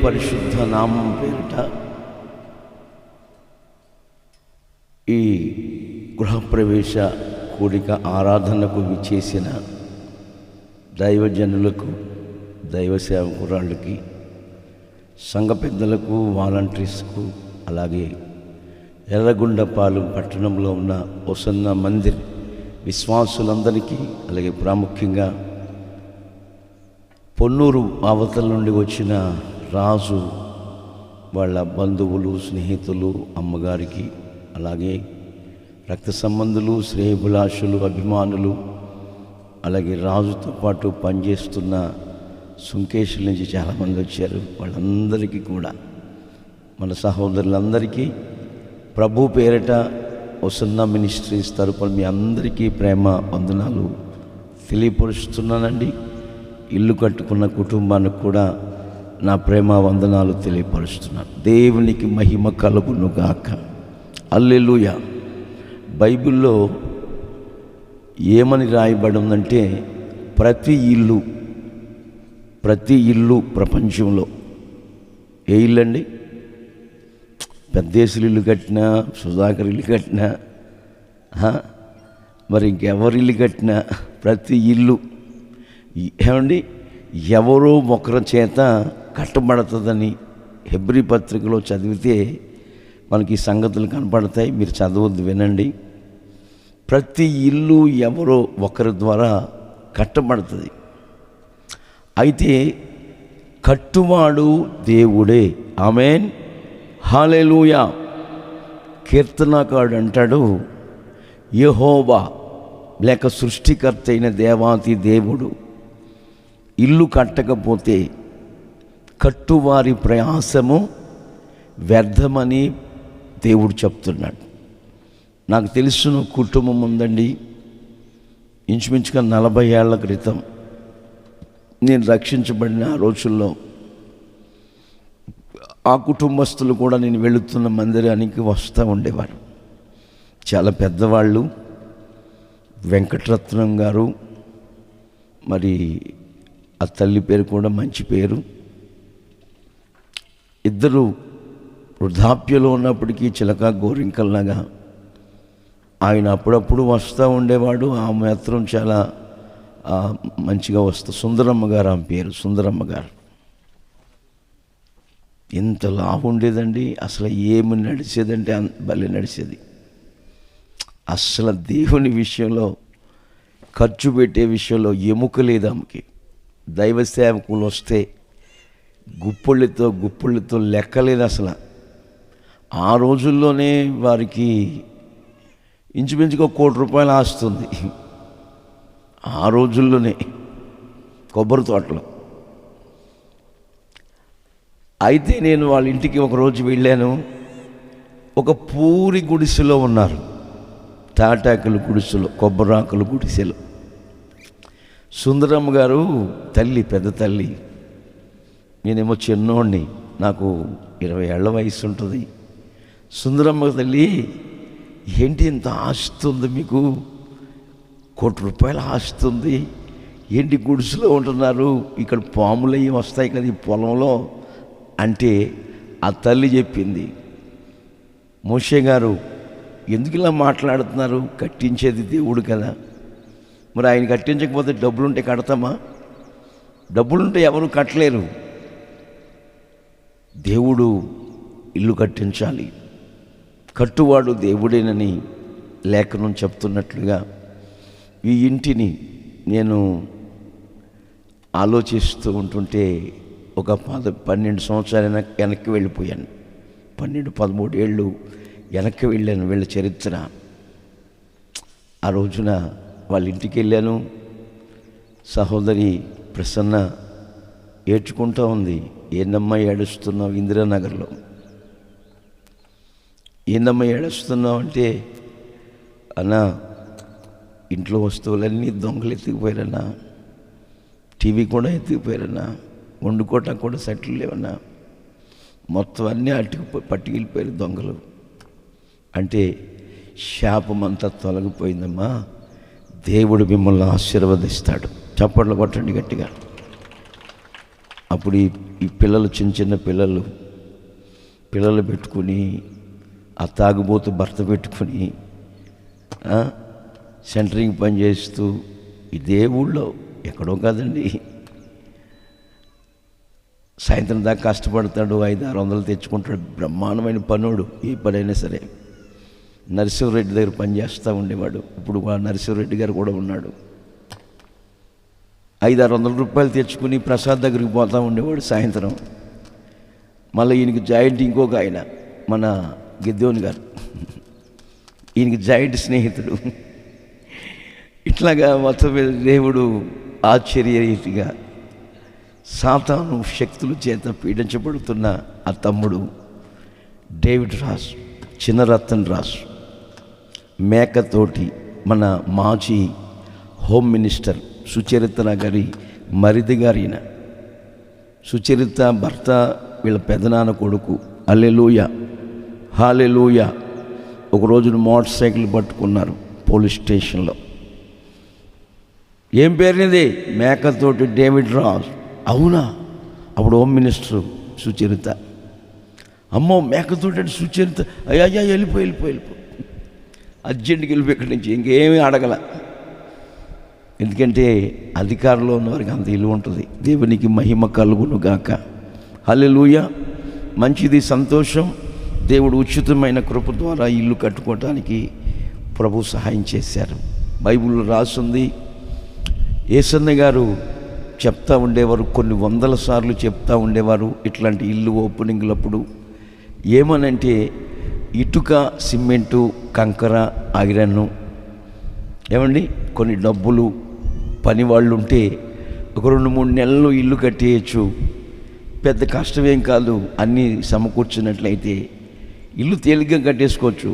పరిశుద్ధ నామం పేరిట ఈ గృహప్రవేశ కూడిక ఆరాధనకు విచ్చేసిన దైవజనులకు, దైవ సేవకురాళ్ళకి, సంఘ పెద్దలకు, వాలంటీర్స్కు, అలాగే ఎర్రగొండపాలెం పట్టణంలో ఉన్న హోసన్నా మందిర్ విశ్వాసులందరికీ, అలాగే ప్రాముఖ్యంగా పొన్నూరు అవతల నుండి వచ్చిన రాజు వాళ్ళ బంధువులు, స్నేహితులు, అమ్మగారికి, అలాగే రక్త సంబంధులు, శ్రేయభిలాషులు, అభిమానులు, అలాగే రాజుతో పాటు పనిచేస్తున్న సుంకేషుల నుంచి చాలామంది వచ్చారు. వాళ్ళందరికీ కూడా, మన సహోదరులందరికీ ప్రభు పేరిట హోసన్నా మినిస్ట్రీస్ తరపున మీ అందరికీ ప్రేమ వందనాలు తెలియపరుస్తున్నానండి. ఇల్లు కట్టుకున్న కుటుంబానికి కూడా నా ప్రేమ వందనాలు తెలియపరుస్తున్నాను. దేవునికి మహిమ కలుగును గాక. హల్లెలూయా. బైబిల్లో ఏమని రాయబడి ఉందంటే, ప్రతి ఇల్లు ప్రపంచంలో, ఏ ఇల్లు అండి? పెద్దేశులు ఇల్లు కట్టినా, సుధాకర్ ఇల్లు కట్టినా, మరి ఇంకెవరి ఇల్లు కట్టినా, ప్రతి ఇల్లు ఏమండి ఎవరో ఒకరి చేత కట్టబడుతుందని హెబ్రీ పత్రికలో చదివితే మనకి ఈ సంగతులు కనపడతాయి. మీరు చదవద్దు, వినండి. ప్రతి ఇల్లు ఎవరో ఒకరి ద్వారా కట్టబడుతుంది. అయితే కట్టువాడు దేవుడే. ఆమేన్, హల్లెలూయా. కీర్తనకారుడు అంటాడు, యెహోవా లేక సృష్టికర్త అయిన దేవాతి దేవుడు ఇల్లు కట్టకపోతే కట్టువారి ప్రయాసము వ్యర్థమని దేవుడు చెప్తున్నాడు. నాకు తెలిసిన కుటుంబం ఉందండి. ఇంచుమించుగా 40 ఏళ్ల క్రితం నేను రక్షించబడిన ఆ రోజుల్లో ఆ కుటుంబస్తులు కూడా నేను వెళుతున్న మందిరానికి వస్తూ ఉండేవారు. చాలా పెద్దవాళ్ళు, వెంకటరత్నం గారు, మరి ఆ తల్లి పేరు కూడా మంచి పేరు. ఇద్దరు వృద్ధాప్యలో ఉన్నప్పటికీ చిలక గోరింకల్లాగా ఆయన అప్పుడప్పుడు వస్తూ ఉండేవాడు. ఆమె మాత్రం చాలా మంచిగా సుందరమ్మ గారు, ఆమె పేరు సుందరమ్మ గారు. ఎంత లాభ ఉండేదండి. అసలు ఏమి నడిచేదంటే భలే నడిచేది. అసలు దేవుని విషయంలో, ఖర్చు పెట్టే విషయంలో ఎముక లేదు ఆమెకి. దైవ సేవకులు వస్తే గుప్పుళ్ళతో లెక్కలేదు అసలు. ఆ రోజుల్లోనే వారికి ఇంచుమించుగా ₹1,00,00,000 ఆస్తుంది. ఆ రోజుల్లోనే కొబ్బరి తోటలో. అయితే నేను వాళ్ళ ఇంటికి ఒకరోజు వెళ్ళాను. ఒక పూరి గుడిసెలో ఉన్నారు. తాటాకుల గుడిసెలో, కొబ్బరాకుల గుడిసెలో. సుందరమ్మ గారు తల్లి, పెద్ద తల్లి. నేనేమో చిన్నోడిని, నాకు 20 ఏళ్ల వయసు ఉంటుంది. సుందరమ్మ తల్లి, ఏంటి ఇంత ఆస్తి ఉంది మీకు? ₹1,00,00,000 ఆస్తి ఉంది, ఏంటి గుడిసెలో ఉంటున్నారు? ఇక్కడ పాములు అవి వస్తాయి కదా ఈ పొలంలో అంటే ఆ తల్లి చెప్పింది, మోషే గారు ఎందుకు ఇలా మాట్లాడుతున్నారు? కట్టించేది దేవుడు కదా, మరి ఆయన కట్టించకపోతే డబ్బులుంటే కడతామా? డబ్బులుంటే ఎవరు కట్టలేరు. దేవుడు ఇల్లు కట్టించాలి, కట్టువాడు దేవుడేనని లేఖనం చెప్తున్నట్లుగా ఈ ఇంటిని నేను ఆలోచిస్తూ ఉంటుంటే ఒక 12 సంవత్సరాలు వెనక్కి వెళ్ళిపోయాను. 12-13 ఏళ్ళు వెనక్కి వెళ్ళాను వీళ్ళ చరిత్ర. ఆ రోజున వాళ్ళ ఇంటికి వెళ్ళాను. సహోదరి ప్రసన్న ఏడ్చుకుంటూ ఉంది. ఏందమ్మా ఏడుస్తున్నావు? ఇందిరానగర్లో. ఏందమ్మా ఏడుస్తున్నావు అంటే, అన్నా ఇంట్లో వస్తువులన్నీ దొంగలు ఎత్తుకుపోయారన్నా, టీవీ కూడా ఎత్తుకుపోయారన్నా, వండుకోవటానికి కూడా సెట్లు లేవన్నా, మొత్తం అన్నీ పట్టుకెళ్ళిపోయారు దొంగలు అంటే, శాపమంతా తొలగిపోయిందమ్మా, దేవుడు మిమ్మల్ని ఆశీర్వదిస్తాడు. చప్పట్లు కొట్టండి గట్టిగా. అప్పుడు ఈ పిల్లలు, చిన్న చిన్న పిల్లలు పెట్టుకుని, ఆ తాగుబోతు భర్త పెట్టుకుని సెంటరింగ్ పని చేస్తూ, ఇదే ఊళ్ళో ఎక్కడో కాదండి, సాయంత్రం దాకా కష్టపడతాడు, 500-600 తెచ్చుకుంటాడు. బ్రహ్మాండమైన పనుడు, ఏ పనైనా సరే. నరసింహరెడ్డి దగ్గర పనిచేస్తూ ఉండేవాడు. ఇప్పుడు నరసింహరెడ్డి గారు కూడా ఉన్నాడు. 500-600 రూపాయలు తెచ్చుకుని ప్రసాద్ దగ్గరికి పోతూ ఉండేవాడు సాయంత్రం. మళ్ళీ ఈయనకి జాయింట్ ఇంకొక ఆయన, మన గిద్దోని గారు, ఈయనకి జాయింట్ స్నేహితుడు. ఇట్లాగా మొత్తం మీద దేవుడు ఆశ్చర్యరీతిగా సాతాను శక్తుల చేత పీడించబడుతున్న ఆ తమ్ముడు డేవిడ్ రాజు, చిన్నరతన్ రాజు, మేకతోటి మన మాజీ హోమ్ మినిస్టర్ సుచరిత గారి మరిది గారిన, సుచరిత భర్త వీళ్ళ పెదనాన్న కొడుకు. హల్లెలూయా, హల్లెలూయా. ఒక రోజున మోటార్ సైకిల్ పట్టుకున్నారు పోలీస్ స్టేషన్లో. ఏం పేరునిది? మేకతోటి డేవిడ్ రాజు. అవునా? అప్పుడు హోమ్ మినిస్టర్ సుచరిత, అమ్మో మేకతోటి అంటే సుచరిత, అయ్యా వెళ్ళిపో అర్జెంట్కి వెళ్ళిపోయి ఇక్కడి నుంచి. ఇంకేమీ అడగల, ఎందుకంటే అధికారంలో ఉన్నవారికి అంత ఇల్లు ఉంటుంది. దేవునికి మహిమ కలుగును గాక. హల్లెలూయా. మంచిది, సంతోషం. దేవుడు ఉచితమైన కృప ద్వారా ఇల్లు కట్టుకోవటానికి ప్రభు సహాయం చేశారు. బైబిల్లో రాసుంది. యేసన్న గారు చెప్తా ఉండేవారు, కొన్ని 100 సార్లు చెప్తా ఉండేవారు ఇట్లాంటి ఇల్లు ఓపెనింగ్లప్పుడు. ఏమనంటే, ఇటుక, సిమెంటు, కంకర, ఐరన్ను, ఏమండి, కొన్ని డబ్బులు, పని వాళ్ళు ఉంటే ఒక 2-3 నెలలు ఇల్లు కట్టేయచ్చు, పెద్ద కష్టమేం కాదు. అన్నీ సమకూర్చినట్లయితే ఇల్లు తేలిగ్గా కట్టేసుకోవచ్చు.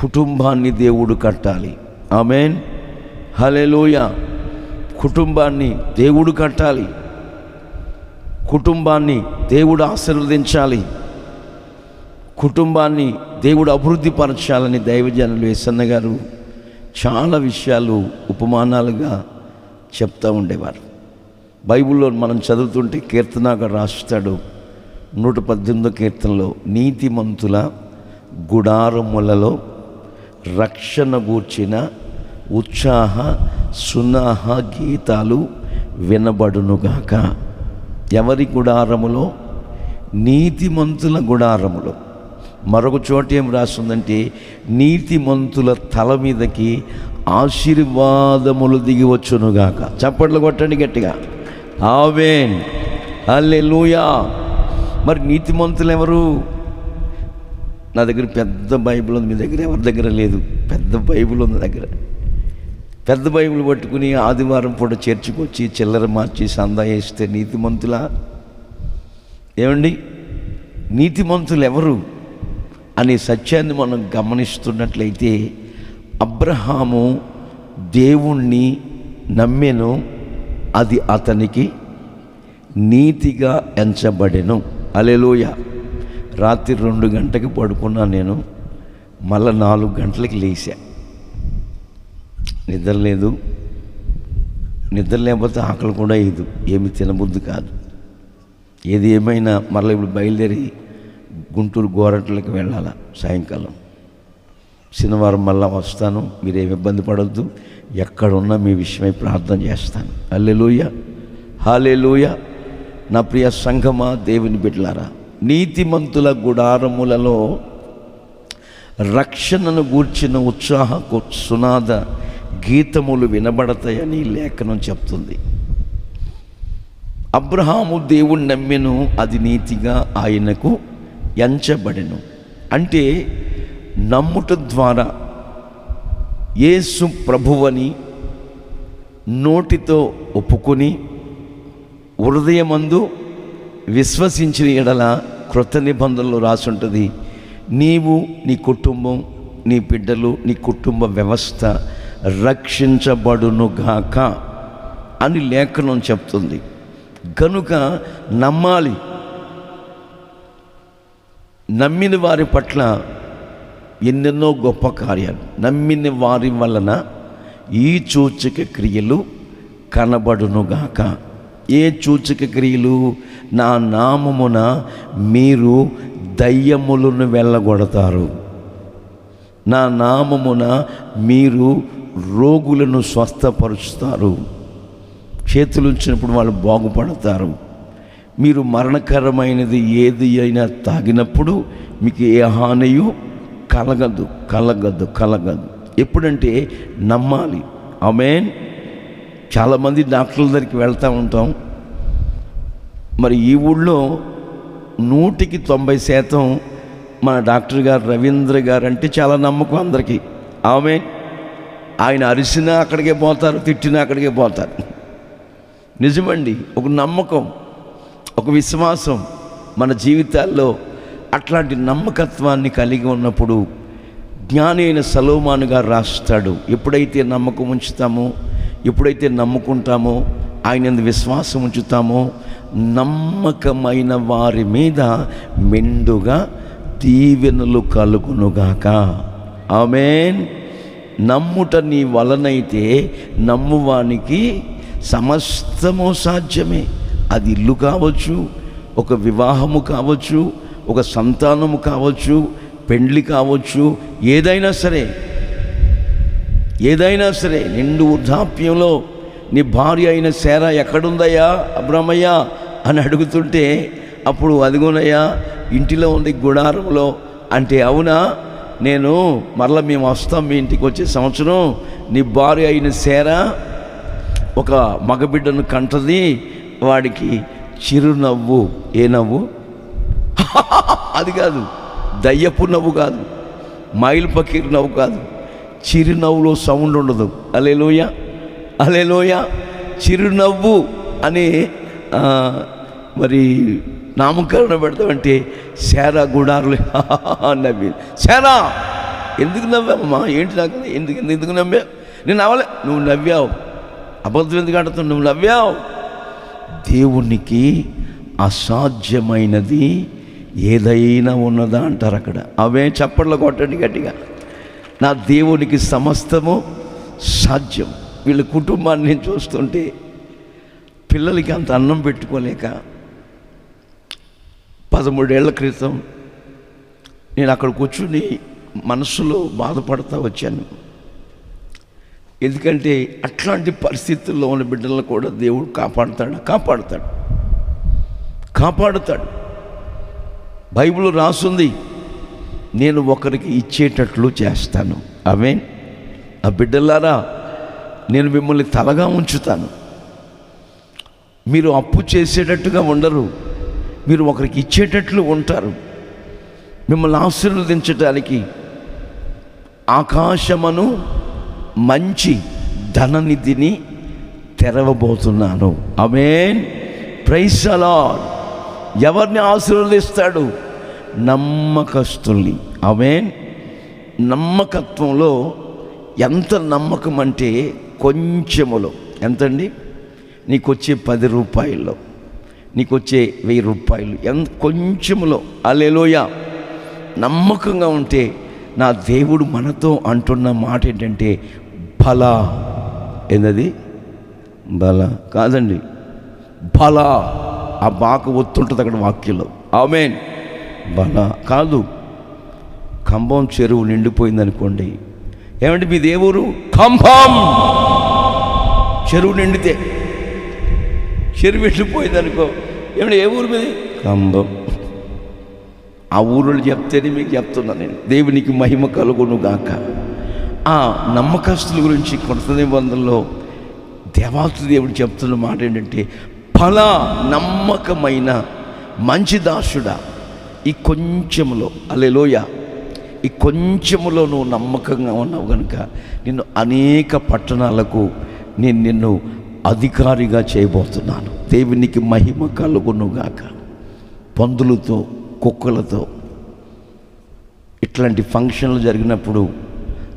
కుటుంబాన్ని దేవుడు కట్టాలి. ఆమేన్, హల్లెలూయా. కుటుంబాన్ని దేవుడు కట్టాలి, కుటుంబాన్ని దేవుడు ఆశీర్వదించాలి, కుటుంబాన్ని దేవుడు అభివృద్ధి పరచాలని దైవజనులు యేసన్న గారు చాలా విషయాలు ఉపమానాలుగా చెప్తూ ఉండేవారు. బైబిల్లో మనం చదువుతుంటే కీర్తనగా రాస్తాడు 118వ కీర్తనలో, నీతిమంతుల గుడారములలో రక్షణ గూర్చిన ఉత్సాహ సునాహ గీతాలు వినబడునుగాక. ఎవరి గుడారములో? నీతిమంతుల గుడారములో. మరొక చోట ఏం రాస్తుందంటే, నీతిమంతుల తల మీదకి ఆశీర్వాదములు దిగి వచ్చునుగాక. చప్పట్లు కొట్టండి గట్టిగా. ఆమేన్, హల్లెలూయా. మరి నీతిమంతులు ఎవరు? నా దగ్గర పెద్ద బైబిల్ ఉంది, మీ దగ్గర ఎవరి దగ్గర లేదు. పెద్ద బైబిల్ ఉంది దగ్గర. పెద్ద బైబిల్ పట్టుకుని ఆదివారం పూట చర్చికి వచ్చి చిల్లర మార్చి సందా వేస్తే నీతిమంతులా? ఏమండి, నీతిమంతులు ఎవరు అనే సత్యాన్ని మనం గమనిస్తున్నట్లయితే, అబ్రహాము దేవుణ్ణి నమ్మెను, అది అతనికి నీతిగా ఎంచబడెను. హల్లెలూయా. రాత్రి 2 గంటలకు పడుకున్నాను నేను, మళ్ళా 4 గంటలకి లేచా. నిద్ర లేదు, నిద్ర లేకపోతే ఆకలి కూడా లేదు, ఏమి తినబుద్ధి కాదు. ఏది ఏమైనా మళ్ళీ ఇప్పుడు బయలుదేరి గుంటూరు గోరంట్లకి వెళ్ళాలా సాయంకాలం. శనివారం మళ్ళా వస్తాను, మీరేమి ఇబ్బంది పడద్దు, ఎక్కడున్నా మీ విషయమై ప్రార్థన చేస్తాను. హల్లెలూయా, హల్లెలూయా. నా ప్రియ సంఘమా, దేవుని బిడ్డలారా, నీతిమంతుల గుడారములలో రక్షణను గూర్చిన ఉత్సాహ సునాద గీతములు వినబడతాయని లేఖనం చెప్తుంది. అబ్రహాము దేవుణ్ణి నమ్మెను, అది నీతిగా ఆయనకు ఎంచబడెను. అంటే నమ్ముట ద్వారా యేసు ప్రభువని నోటితో ఒప్పుకొని హృదయమందు విశ్వసించిన ఎడల క్రొత్త నిబంధనలో రాసుంటుంది, నీవు, నీ కుటుంబం, నీ బిడ్డలు, నీ కుటుంబ వ్యవస్థ రక్షించబడునుగాక అని లేఖనం చెప్తుంది. కనుక నమ్మాలి. నమ్మిన వారి పట్ల ఎన్నెన్నో గొప్ప కార్యాలు, నమ్మిన వారి వలన ఈ సూచక క్రియలు కనబడునుగాక. ఏ సూచక క్రియలు? నా నామమున మీరు దయ్యములను వెళ్ళగొడతారు, నా నామమున మీరు రోగులను స్వస్థపరుస్తారు, చేతులుంచినప్పుడు వాళ్ళు బాగుపడతారు, మీరు మరణకరమైనది ఏది అయినా తాగినప్పుడు మీకు ఏ హానియు కలగదు కలగదు కలగదు. ఎప్పుడంటే నమ్మాలి. ఆమేన్. చాలామంది డాక్టర్ల దగ్గరికి వెళ్తూ ఉంటాం. మరి ఈ ఊళ్ళో 100% మన డాక్టర్ గారు రవీంద్ర గారు అంటే చాలా నమ్మకం అందరికీ. ఆమేన్. ఆయన అరిసినా అక్కడికే పోతారు, తిట్టినా అక్కడికే పోతారు. నిజమండి. ఒక నమ్మకం, ఒక విశ్వాసం మన జీవితాల్లో. అట్లాంటి నమ్మకత్వాన్ని కలిగి ఉన్నప్పుడు జ్ఞాని అయిన సలోమాను గారు రాస్తాడు, ఎప్పుడైతే నమ్మకం ఉంచుతామో, ఎప్పుడైతే నమ్ముకుంటామో, ఆయన విశ్వాసం ఉంచుతామో, నమ్మకమైన వారి మీద మెండుగా దీవెనలు కలుగునుగాక. ఆమేన్. నమ్ముట నీ వలనైతే నమ్మువానికి సమస్తము సాధ్యమే. అది ఇల్లు కావచ్చు, ఒక వివాహము కావచ్చు, ఒక సంతానము కావచ్చు, పెండ్లి కావచ్చు, ఏదైనా సరే నిండు వృద్ధాప్యంలో నీ భార్య అయిన శారా ఎక్కడుందయ్యా అబ్రామయ్య అని అడుగుతుంటే, అప్పుడు అదిగోనయ్యా ఇంటిలో ఉంది గుడారంలో అంటే, అవునా, నేను మరలా మేము వస్తాం మీ ఇంటికి వచ్చే సంవత్సరం, నీ భార్య అయిన శారా ఒక మగబిడ్డను కంటది, వాడికి చిరునవ్వు. ఏ నవ్వు? అది కాదు, దయ్యపు నవ్వు కాదు, మైల్ పకీర్ నవ్వు కాదు. చిరునవ్వులో సౌండ్ ఉండదు. హల్లెలూయా హల్లెలూయా. చిరునవ్వు అని మరి నామకరణ పెడతామంటే, శారా గుడారులు నవ్వి. శారా ఎందుకు నవ్వామమ్మా? ఏంటి నాకు ఎందుకు నవ్వావు? నేను నవ్వలే. నువ్వు నవ్వావు. అబద్ధం ఎందుకు ఆడుతావు? నువ్వు నవ్వావు. దేవునికి అసాధ్యమైనది ఏదైనా ఉన్నదా అంటారు అక్కడ. అవే చప్పట్లు కొట్టండి గట్టిగా. నా దేవునికి సమస్తము సాధ్యం. వీళ్ళ కుటుంబాన్ని నేను చూస్తుంటే, పిల్లలకి అంత అన్నం పెట్టుకోలేక 13 ఏళ్ల క్రితం నేను అక్కడ కూర్చుని మనసులో బాధపడతా వచ్చాను. ఎందుకంటే అట్లాంటి పరిస్థితుల్లో ఉన్న బిడ్డలను కూడా దేవుడు కాపాడుతాడు. బైబిల్ రాసుంది, నేను ఒకరికి ఇచ్చేటట్లు చేస్తాను. ఆమేన్. ఆ బిడ్డలారా, నేను మిమ్మల్ని తలగా ఉంచుతాను. మీరు అప్పు చేసేటట్టుగా ఉండరు, మీరు ఒకరికి ఇచ్చేటట్లు ఉంటారు. మిమ్మల్ని ఆశీర్వదించడానికి ఆకాశమును మంచి ధననిధిని తెరవబోతున్నాను. ఆమేన్. Praise the lord. ఎవరిని ఆశీర్వదిస్తాడు? నమ్మకస్తుల్ని. ఆమేన్. నమ్మకత్వంలో ఎంత నమ్మకం అంటే, కొంచెములో ఎంతండి? నీకు వచ్చే 10 రూపాయల్లో, నీకు వచ్చే 1000 రూపాయలు, ఎంత కొంచెములో. హల్లెలూయా. నమ్మకంగా ఉంటే, నా దేవుడు మనతో అంటున్న మాట ఏంటంటే, బల. ఏందది? బల కాదండి, బల. ఆ బాకు ఒత్తుంటుంది అక్కడ వాక్యంలో. ఆమేన్. బల కాదు. కంభం చెరువు నిండిపోయిందనుకోండి, ఏమంటే మీ దేవుడు కంభం. చెరువు నిండితే, చెరువు ఎండిపోయిందనుకో, ఏమంటే ఏ ఊరు మీది? కంభం. ఆ ఊరు చెప్తేనే మీకు చెప్తున్నా నేను. దేవునికి మహిమ కలుగును గాక. ఆ నమ్మకస్తుల గురించి కొత్త నిబంధనలో దేవాతి దేవుడు చెప్తున్న మాట ఏంటంటే, ఫలా నమ్మకమైన మంచి దాసుడా, ఈ కొంచెములో, హల్లెలూయా, ఈ కొంచెములో నువ్వు నమ్మకంగా ఉన్నావు కనుక నిన్ను అనేక పట్టణాలకు నిన్ను అధికారిగా చేయబోతున్నాను. దేవునికి మహిమ కలుగునుగాక. పందులతో, కుక్కలతో ఇట్లాంటి ఫంక్షన్లు జరిగినప్పుడు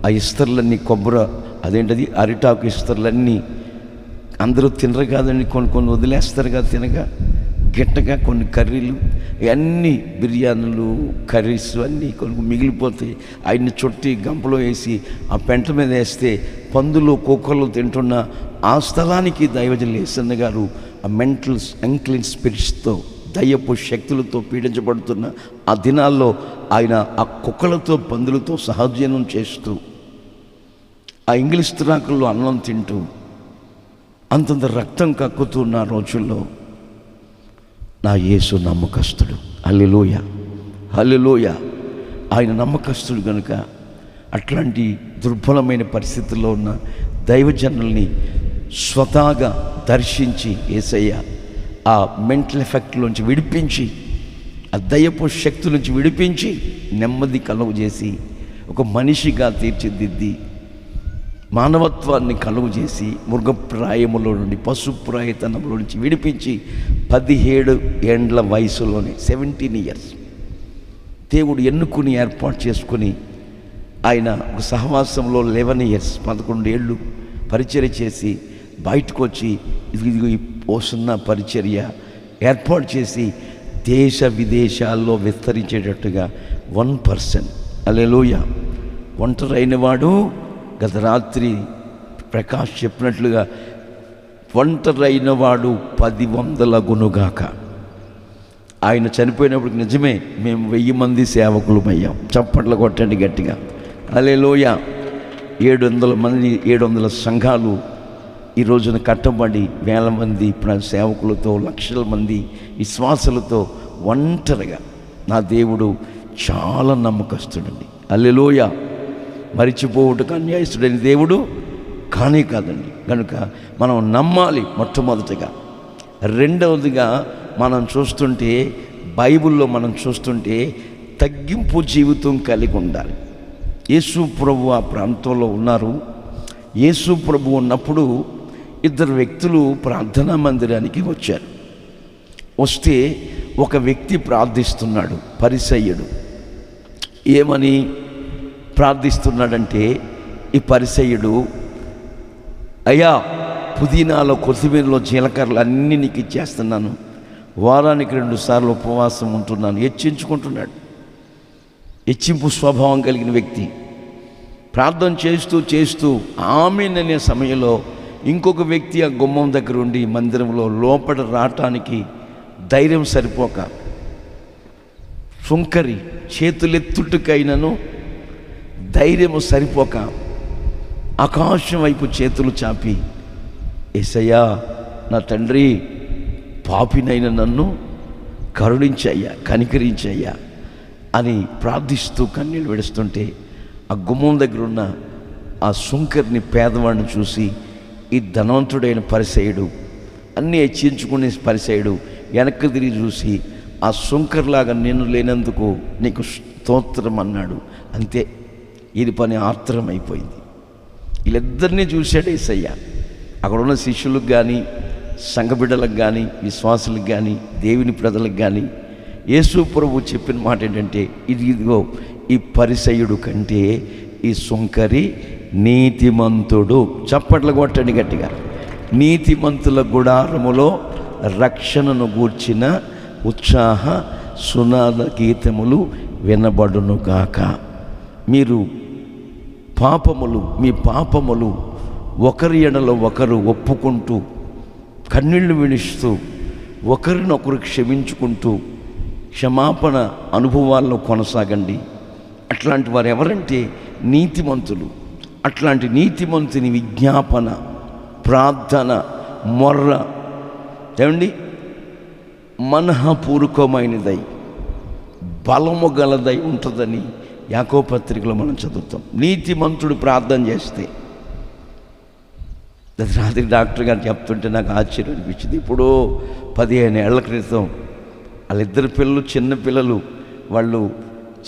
ఆ ఇస్తర్లన్నీ అదేంటది అరిటాకు ఇస్తర్లన్నీ అందరూ తినరు కాదండి, కొన్ని వదిలేస్తారు కదా తినగా, గిట్టగా కొన్ని కర్రీలు, ఇవన్నీ బిర్యానీలు, కర్రీస్ అన్నీ కొన్ని మిగిలిపోతాయి. ఆయన్ని చుట్టి గంపలో వేసి ఆ పెంట మీద వేస్తే పందులు కుక్కలు తింటున్న ఆ స్థలానికి దైవజనులు యేసన్న గారు ఆ మెంటల్ అంక్లిన్ స్పిరిట్స్తో, దయ్యపు శక్తులతో పీడించబడుతున్న ఆ దినాల్లో ఆయన ఆ కుక్కలతో పందులతో సహజీవనం చేస్తూ ఆ ఇంగ్లీష్ తురాకుల్లో అన్నం తింటూ అంతంత రక్తం కక్కుతున్న రోజుల్లో నా యేసు నమ్మకస్తుడు. హల్లెలూయా, హల్లెలూయా. ఆయన నమ్మకస్తుడు కనుక అట్లాంటి దుర్బలమైన పరిస్థితుల్లో ఉన్న దైవజనుల్ని స్వతహాగా దర్శించి యేసయ్య ఆ మెంటల్ ఎఫెక్ట్లోంచి విడిపించి, ఆ దయ్యపు శక్తి నుంచి విడిపించి నెమ్మది కలుగు చేసి ఒక మనిషిగా తీర్చిదిద్ది మానవత్వాన్ని కలుగు చేసి మృగప్రాయములో నుండి పశుప్రాయతనంలో నుంచి విడిపించి 17 ఏండ్ల వయసులోనే 17 ఇయర్స్ దేవుడు ఎన్నుకుని ఏర్పాటు చేసుకుని ఆయన ఒక సహవాసంలో 11 ఇయర్స్ 11 ఏళ్ళు పరిచర్య చేసి బయటకు వచ్చి ఇదిగో ఈ పోస్తున్న పరిచర్య ఏర్పాటు చేసి దేశ విదేశాల్లో విస్తరించేటట్టుగా 1%. హల్లెలూయా. ఒంటరైన వాడు గత రాత్రి ప్రకాష్ చెప్పినట్లుగా ఒంటరైన వాడు 10 వందల గునుగాక. ఆయన చనిపోయినప్పుడు నిజమే మేము 1000 మంది సేవకులమయ్యాం. చప్పట్లు కొట్టండి గట్టిగా. హల్లెలూయా. 700 మంది 700 సంఘాలు ఈ రోజున కట్టబడి వేల మంది సేవకులతో లక్షల మంది విశ్వాసులతో ఒంటరిగా నా దేవుడు చాలా నమ్మకస్తుడండి. హల్లెలూయా. మరిచిపోవుటకు అన్యాయస్తుడైన దేవుడు కానే కాదండి. కనుక మనం నమ్మాలి మొట్టమొదటిగా. రెండవదిగా మనం చూస్తుంటే బైబిల్లో మనం చూస్తుంటే తగ్గింపు జీవితం కలిగి ఉండాలి. యేసు ప్రభు ఆ ప్రాంతంలో ఉన్నారు. యేసు ప్రభు ఉన్నప్పుడు 2 వ్యక్తులు ప్రార్థనా మందిరానికి వచ్చారు. వస్తే ఒక వ్యక్తి ప్రార్థిస్తున్నాడు, పరిసయ్యుడు. ఏమని ప్రార్థిస్తున్నాడంటే ఈ పరిసయ్యుడు, అయ్యా పుదీనాలో కొత్తిమీరలో జీలకర్రలు అన్నీ నీకు ఇచ్చేస్తున్నాను, వారానికి 2 సార్లు ఉపవాసం ఉంటున్నాను, హెచ్చించుకుంటున్నాడు. హెచ్చింపు స్వభావం కలిగిన వ్యక్తి ప్రార్థన చేస్తూ చేస్తూ ఆమేన్ అనే సమయంలో ఇంకొక వ్యక్తి ఆ గుమ్మం దగ్గర ఉండి మందిరంలో లోపల రావటానికి ధైర్యం సరిపోక సుంకరి చేతులెత్తుటకైనను ధైర్యము సరిపోక ఆకాశం వైపు చేతులు చాపి, యేసయ్యా నా తండ్రి, పాపినైన నన్ను కరుణించయ్యా, కనికరించయ్యా అని ప్రార్థిస్తూ కన్నీళ్ళు విడుస్తుంటే ఆ గుమ్మం దగ్గర ఉన్న ఆ సుంకరిని, పేదవాడిని చూసి ఈ ధనవంతుడైన పరిసయ్యుడు, అన్నీ హెచ్చించుకునే పరిసయ్యుడు వెనక్కి తిరిగి చూసి ఆ సుంకర్లాగా నేను లేనందుకు నీకు స్తోత్రం అన్నాడు. అంతే, ఇది పని ఆర్ద్రమైపోయింది. వీళ్ళిద్దరినీ చూశాడు యేసయ్య. అక్కడ ఉన్న శిష్యులకు కానీ, సంఘ బిడ్డలకు కానీ, విశ్వాసులకు కానీ, దేవుని ప్రజలకు కానీ యేసు ప్రభు చెప్పిన మాట ఏంటంటే, ఇదిగో ఈ పరిసయ్యుడు కంటే ఈ సుంకరి నీతిమంతుడు. చప్పట్లు కొట్టండి గట్టిగా. నీతిమంతుల గుడారములో రక్షణను గూర్చిన ఉత్సాహ సునాద గీతములు వినబడునుగాక. మీరు మీ పాపములు ఒకరి ఎడలో ఒకరు ఒప్పుకుంటూ కన్నీళ్లు విడుస్తూ ఒకరినొకరు క్షమించుకుంటూ క్షమాపణ అనుభవాల్లో కొనసాగండి. అట్లాంటి వారు ఎవరంటే నీతిమంతులు. అట్లాంటి నీతిమంతుని విజ్ఞాపన, ప్రార్థన, మొర్ర ఏమండి మనఃపూర్వకమైనదై బలము గలదై ఉంటుందని యాకోబు పత్రికలో మనం చదువుతాం. నీతిమంతుడు ప్రార్థన చేస్తే, రాత్రి డాక్టర్ గారు చెప్తుంటే నాకు ఆశ్చర్యం అనిపించింది. ఇప్పుడు 15 ఏళ్ల క్రితం వాళ్ళిద్దరు పిల్లలు, చిన్న పిల్లలు, వాళ్ళు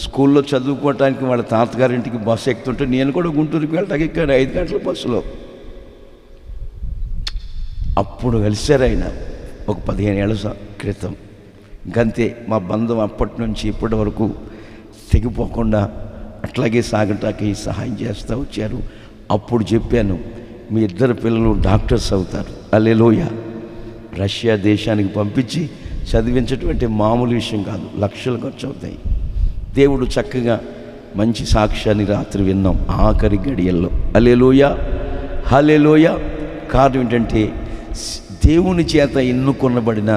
స్కూల్లో చదువుకోవటానికి వాళ్ళ తాతగారింటికి బస్సు ఎక్కుతుంటే నేను కూడా గుంటూరుకి వెళ్ళటానికి ఇక్కడ 5 గంటల బస్సులో. అప్పుడు కలిశారు ఆయన ఒక 15 ఏళ్ళ క్రితం. ఇంకంతే మా బంధం అప్పటి నుంచి ఇప్పటి వరకు తెగిపోకుండా అట్లాగే సాగటానికి సహాయం చేస్తూ వచ్చారు. అప్పుడు చెప్పాను, మీ 2 పిల్లలు డాక్టర్స్ అవుతారు. హల్లెలూయా. రష్యా దేశానికి పంపించి చదివించటువంటి మామూలు విషయం కాదు, లక్షలు ఖర్చు అవుతాయి. దేవుడు చక్కగా మంచి సాక్ష్యాన్ని రాత్రి విన్నాం ఆఖరి గడియల్లో. హల్లెలూయా, హల్లెలూయా. కారణం ఏంటంటే దేవుని చేత ఎన్నుకొనబడిన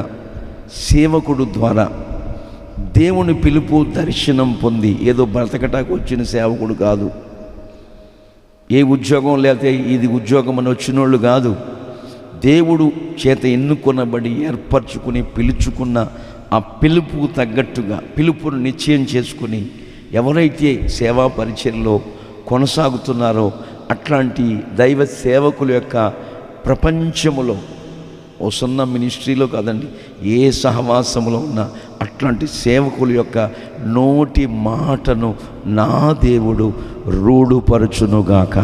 సేవకుడు ద్వారా దేవుని పిలుపు దర్శనం పొంది ఏదో బ్రతకటానికి వచ్చిన సేవకుడు కాదు, ఏ ఉద్యోగం లేకపోతే ఇది ఉద్యోగం అని వచ్చిన వాళ్ళు కాదు. దేవుడు చేత ఎన్నుకొనబడి ఏర్పరచుకుని పిలుచుకున్న ఆ పిలుపుకు తగ్గట్టుగా పిలుపును నిశ్చయం చేసుకుని ఎవరైతే సేవా పరిచర్యలో కొనసాగుతున్నారో అట్లాంటి దైవ సేవకుల యొక్క ప్రపంచములో ఓ సున్న మినిస్ట్రీలో కాదండి, ఏ సహవాసములో ఉన్న అట్లాంటి సేవకుల యొక్క నోటి మాటను నా దేవుడు రూఢుపరచునుగాక.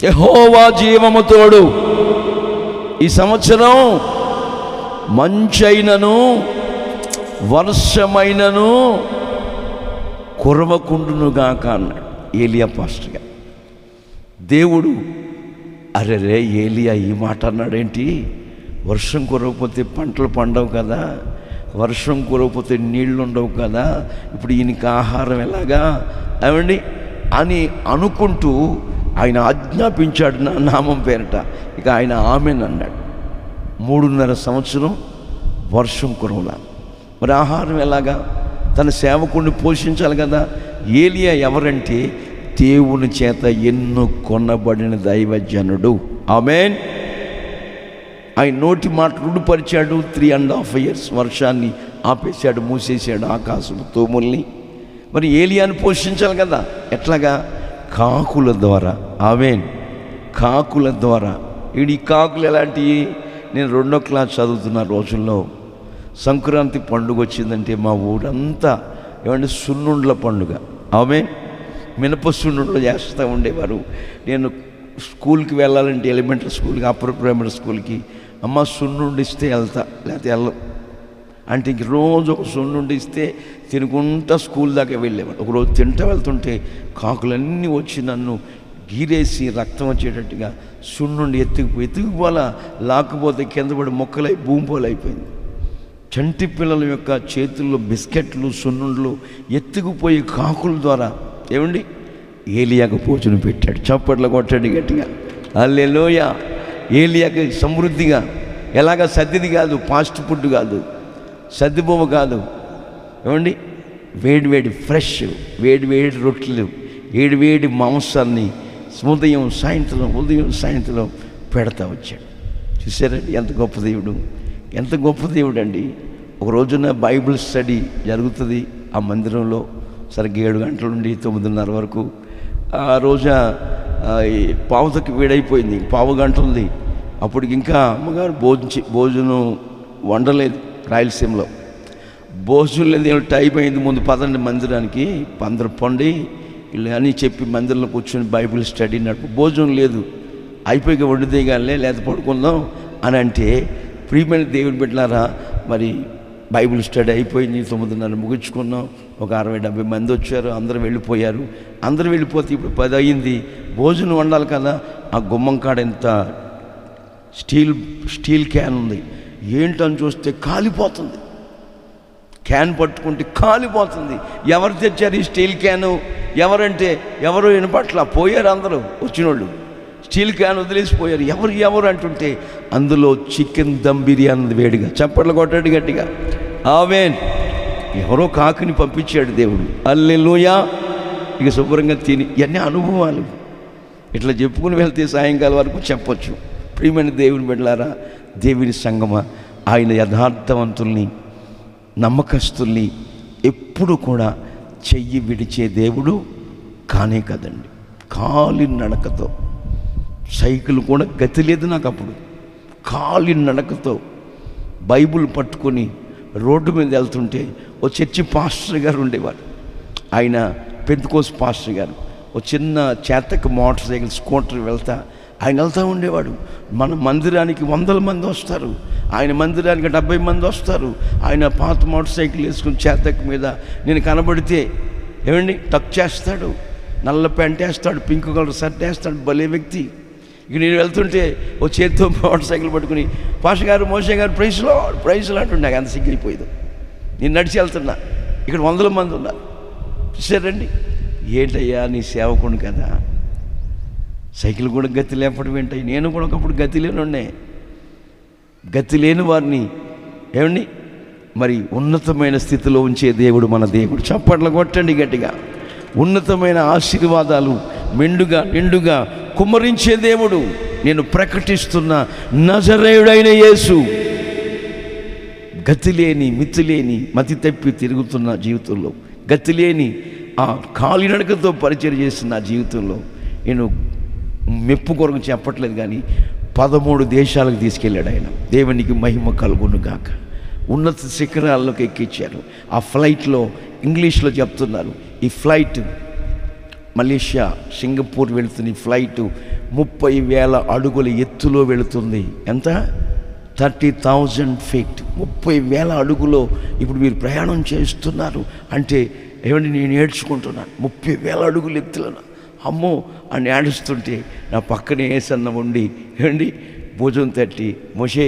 యెహోవా జీవము తోడు. ఈ సంవత్సరం మంచైనను వర్షమైనను కురవకుండునుగాక అన్నాడు ఏలియా పాస్టర్గా. దేవుడు అరెరే ఏలియా ఈ మాట అన్నాడేంటి, వర్షం కురవకపోతే పంటలు పండవు కదా, వర్షం కురవకపోతే నీళ్లు ఉండవు కదా, ఇప్పుడు ఈయనకి ఆహారం ఎలాగా అవండి అని అనుకుంటూ ఆయన ఆజ్ఞాపించాడు నా నామం పేరట. ఇక ఆయన ఆమెన్ అన్నాడు. 3.5 సంవత్సరం వర్షం కురవలా, మరి ఆహారం ఎలాగా, తన సేవకుడిని పోషించాలి కదా. ఏలియా ఎవరంటే దేవుని చేత ఎన్నుకొనబడిన దైవజనుడు. ఆమేన్. ఆయన నోటి మాట రూఢుపరిచాడు. 3.5 years వర్షాన్ని ఆపేశాడు, మూసేశాడు ఆకాశము తోముల్ని. మరి ఏలియాను పోషించాలి కదా, ఎట్లాగా? కాకుల ద్వారా. ఆమేన్. కాకుల ద్వారా. ఈ కాకులు ఎలాంటివి? నేను 2వ క్లాస్ చదువుతున్న రోజుల్లో సంక్రాంతి పండుగ వచ్చిందంటే మా ఊరంతా ఏమంటే సున్నుండ్ల పండుగ. ఆమేన్. మినప సున్నుండ్లు చేస్తూ ఉండేవారు. నేను స్కూల్కి వెళ్ళాలంటే ఎలిమెంటరీ స్కూల్కి, అప్పర్ ప్రైమరీ స్కూల్కి, అమ్మ సున్నుండి ఇస్తే వెళ్తా, లేకపోతే వెళ్ళం అంటే ఇంక రోజు ఒక సున్నుండి ఇస్తే తినుకుంటా స్కూల్ దాకా వెళ్ళేవాడు. ఒకరోజు తింటూ వెళ్తుంటే కాకులన్నీ వచ్చి నన్ను గీరేసి రక్తం వచ్చేటట్టుగా సున్నుండి ఎత్తుకుపోలా, లాక్కుపోతే కింద పడి మొక్కలై భూమిపోలు అయిపోయింది. చంటి పిల్లల యొక్క చేతుల్లో బిస్కెట్లు సున్నుండ్లు ఎత్తుకుపోయి కాకుల ద్వారా ఏమండి ఏలియాకు భోజనం పెట్టాడు. చప్పట్లు కొట్టాడు గట్టిగా. హల్లెలూయా. ఏలియాకి సమృద్ధిగా, ఎలాగ సద్దిది కాదు, ఫాస్ట్ ఫుడ్ కాదు, సద్దిబొమ్మ కాదు, ఏమండి వేడి ఫ్రెష్ వేడి రొట్టెలు, వేడి మాంసాన్ని ఉదయం సాయంత్రం పెడతా వచ్చాడు. చూసారండి ఎంత గొప్ప దేవుడు, ఎంత గొప్ప దేవుడు అండి. ఒక రోజున బైబిల్ స్టడీ జరుగుతుంది ఆ మందిరంలో, సరిగ్గా 7 గంటల నుండి 9:30 వరకు. ఆ రోజు పావుతకి వేడైపోయింది, 1/2 గంట ఉంది. అప్పటికి ఇంకా అమ్మగారు భోజనం వండలేదు. రాయలసీమలో భోజనం లేదు, టైం అయింది, ముందు పదండి మందిరానికి, అందరూ పండి ఇలా అని చెప్పి మందిరంలో కూర్చొని బైబిల్ స్టడీ నడుపు. భోజనం లేదు, అయిపోయి వండుదేగాలే లేదా పడుకుందాం అని అంటే, ప్రియమైన దేవుని బిడ్డలారా, మరి బైబిల్ స్టడీ అయిపోయింది, 9:30 ముగించుకున్నాం. ఒక 60-70 మంది వచ్చారు, అందరూ వెళ్ళిపోయారు. అందరూ వెళ్ళిపోతే ఇప్పుడు 10 అయింది, భోజనం వండాలి కదా. ఆ గుమ్మం కాడ ఎంత స్టీల్ క్యాన్ ఉంది, ఏంటని చూస్తే కాలిపోతుంది. క్యాన్ పట్టుకుంటే కాలిపోతుంది. ఎవరు తెచ్చారు ఈ స్టీల్ క్యాను? ఎవరంటే ఎవరు వినపట్ల, పోయారు అందరూ వచ్చినోళ్ళు. Steel can వదిలేసిపోయారు. ఎవరు అంటుంటే అందులో చికెన్ దమ్ బిర్యానీ వేడిగా. చప్పట్లు కొట్టాడు గట్టిగా. ఆమేన్. ఎవరో కాకుని పంపించాడు దేవుడు. హల్లెలూయా. ఇక శుభ్రంగా తిని, ఇవన్నీ అనుభవాలు ఇట్లా చెప్పుకుని వెళ్తే సాయంకాలం వరకు చెప్పొచ్చు. ప్రియమైన దేవుని బిడ్డలారా, దేవుని సంగమా, ఆయన యథార్థవంతుల్ని నమ్మకస్తుల్ని ఎప్పుడు కూడా చెయ్యి విడిచే దేవుడు కానే కదండి. కాలి నడకతో, సైకిల్ కూడా గతి లేదు నాకు అప్పుడు, కాలి నడకతో బైబిల్ పట్టుకొని రోడ్డు మీద వెళ్తుంటే ఓ చర్చి పాస్టర్ గారు ఉండేవారు. ఆయన పెంతెకోస్తు పాస్టర్ గారు. ఓ చిన్న చేతక మోటార్ సైకిల్ స్కూటర్ ఆయన వెళ్తూ ఉండేవాడు. మన మందిరానికి 100 మంది వస్తారు, ఆయన మందిరానికి 70 మంది వస్తారు. ఆయన పాత మోటార్ సైకిల్ వేసుకుని చేతక మీద నేను కనబడితే ఏమండి టక్ చేస్తాడు, నల్ల ప్యాంట్ వేస్తాడు, పింక్ కలర్ షర్ట్ వేస్తాడు, భలే వ్యక్తి. ఇక నేను వెళ్తుంటే ఓ చేతితో మోటార్ సైకిల్ పట్టుకుని, పాస్టర్ గారు, మోషే గారు, ప్రైజ్లో అంటుండే. నాకు అంత సిగ్గిపోయింది. నేను నడిచి వెళ్తున్నా, ఇక్కడ 100 మంది ఉన్నారు. చూసారండి, ఏంటయ్యా నీ సేవకుడు కదా, సైకిల్ కూడా గతి లేపడం ఏంటయ్యి. నేను కూడా ఒకప్పుడు గతి లేనుండే. గతి లేని వారిని ఏమండి మరి ఉన్నతమైన స్థితిలో ఉంచే దేవుడు మన దేవుడు. చప్పట్లు కొట్టండి గట్టిగా. ఉన్నతమైన ఆశీర్వాదాలు మెండుగా నిండుగా కుమ్మరించే దేవుడు. నేను ప్రకటిస్తున్న నజరేయుడైన యేసు గతిలేని మితిలేని మతి తప్పి తిరుగుతున్న జీవితంలో, గతిలేని ఆ కాలినడకతో పరిచయం చేస్తున్న జీవితంలో నేను మెప్పు కొరకు చెప్పట్లేదు, కానీ 13 దేశాలకు తీసుకెళ్ళాడు ఆయన. దేవునికి మహిమ కలుగును గాక. ఉన్నత శిఖరాల్లోకి ఎక్కించారు. ఆ ఫ్లైట్లో ఇంగ్లీష్లో చెప్తున్నారు, ఈ ఫ్లైట్ మలేషియా సింగపూర్ వెళుతుంది. ఈ ఫ్లైట్ 30,000 అడుగుల ఎత్తులో వెళుతుంది. ఎంత? 30,000 feet. 30,000 అడుగులో ఇప్పుడు మీరు ప్రయాణం చేస్తున్నారు అంటే ఏమండి, నేను ఏడ్చుకుంటున్నాను. 30,000 అడుగులు ఎత్తులను అమ్మో అని ఏడుస్తుంటే నా పక్కనే ఏసన్న ఉండి ఏమండి భుజం తట్టి, మోషే